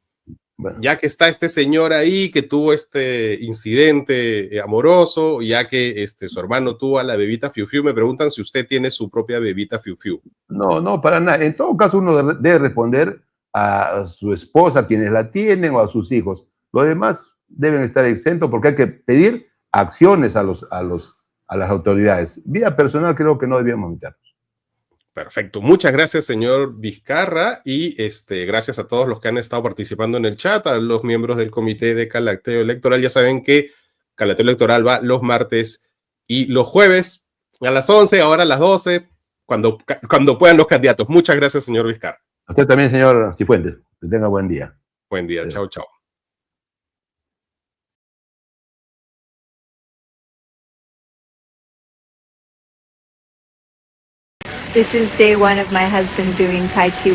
bueno, ya que está este señor ahí que tuvo este incidente amoroso, ya que su hermano tuvo a la bebita Fiu Fiu, me preguntan si usted tiene su propia bebita Fiu Fiu. No, para nada. En todo caso, uno debe responder a su esposa, quienes la tienen, o a sus hijos. Los demás deben estar exentos porque hay que pedir acciones a las autoridades. Vida personal creo que no debíamos meternos. Perfecto. Muchas gracias, señor Vizcarra, y gracias a todos los que han estado participando en el chat, a los miembros del Comité de Calateo Electoral. Ya saben que Calendario electoral va los martes y los jueves a las 11, ahora a las 12, cuando puedan los candidatos. Muchas gracias, señor Vizcarra. A usted también, señor Cifuentes. Que tenga buen día. Buen día. Chao, chao. This is day one of my husband doing Tai Chi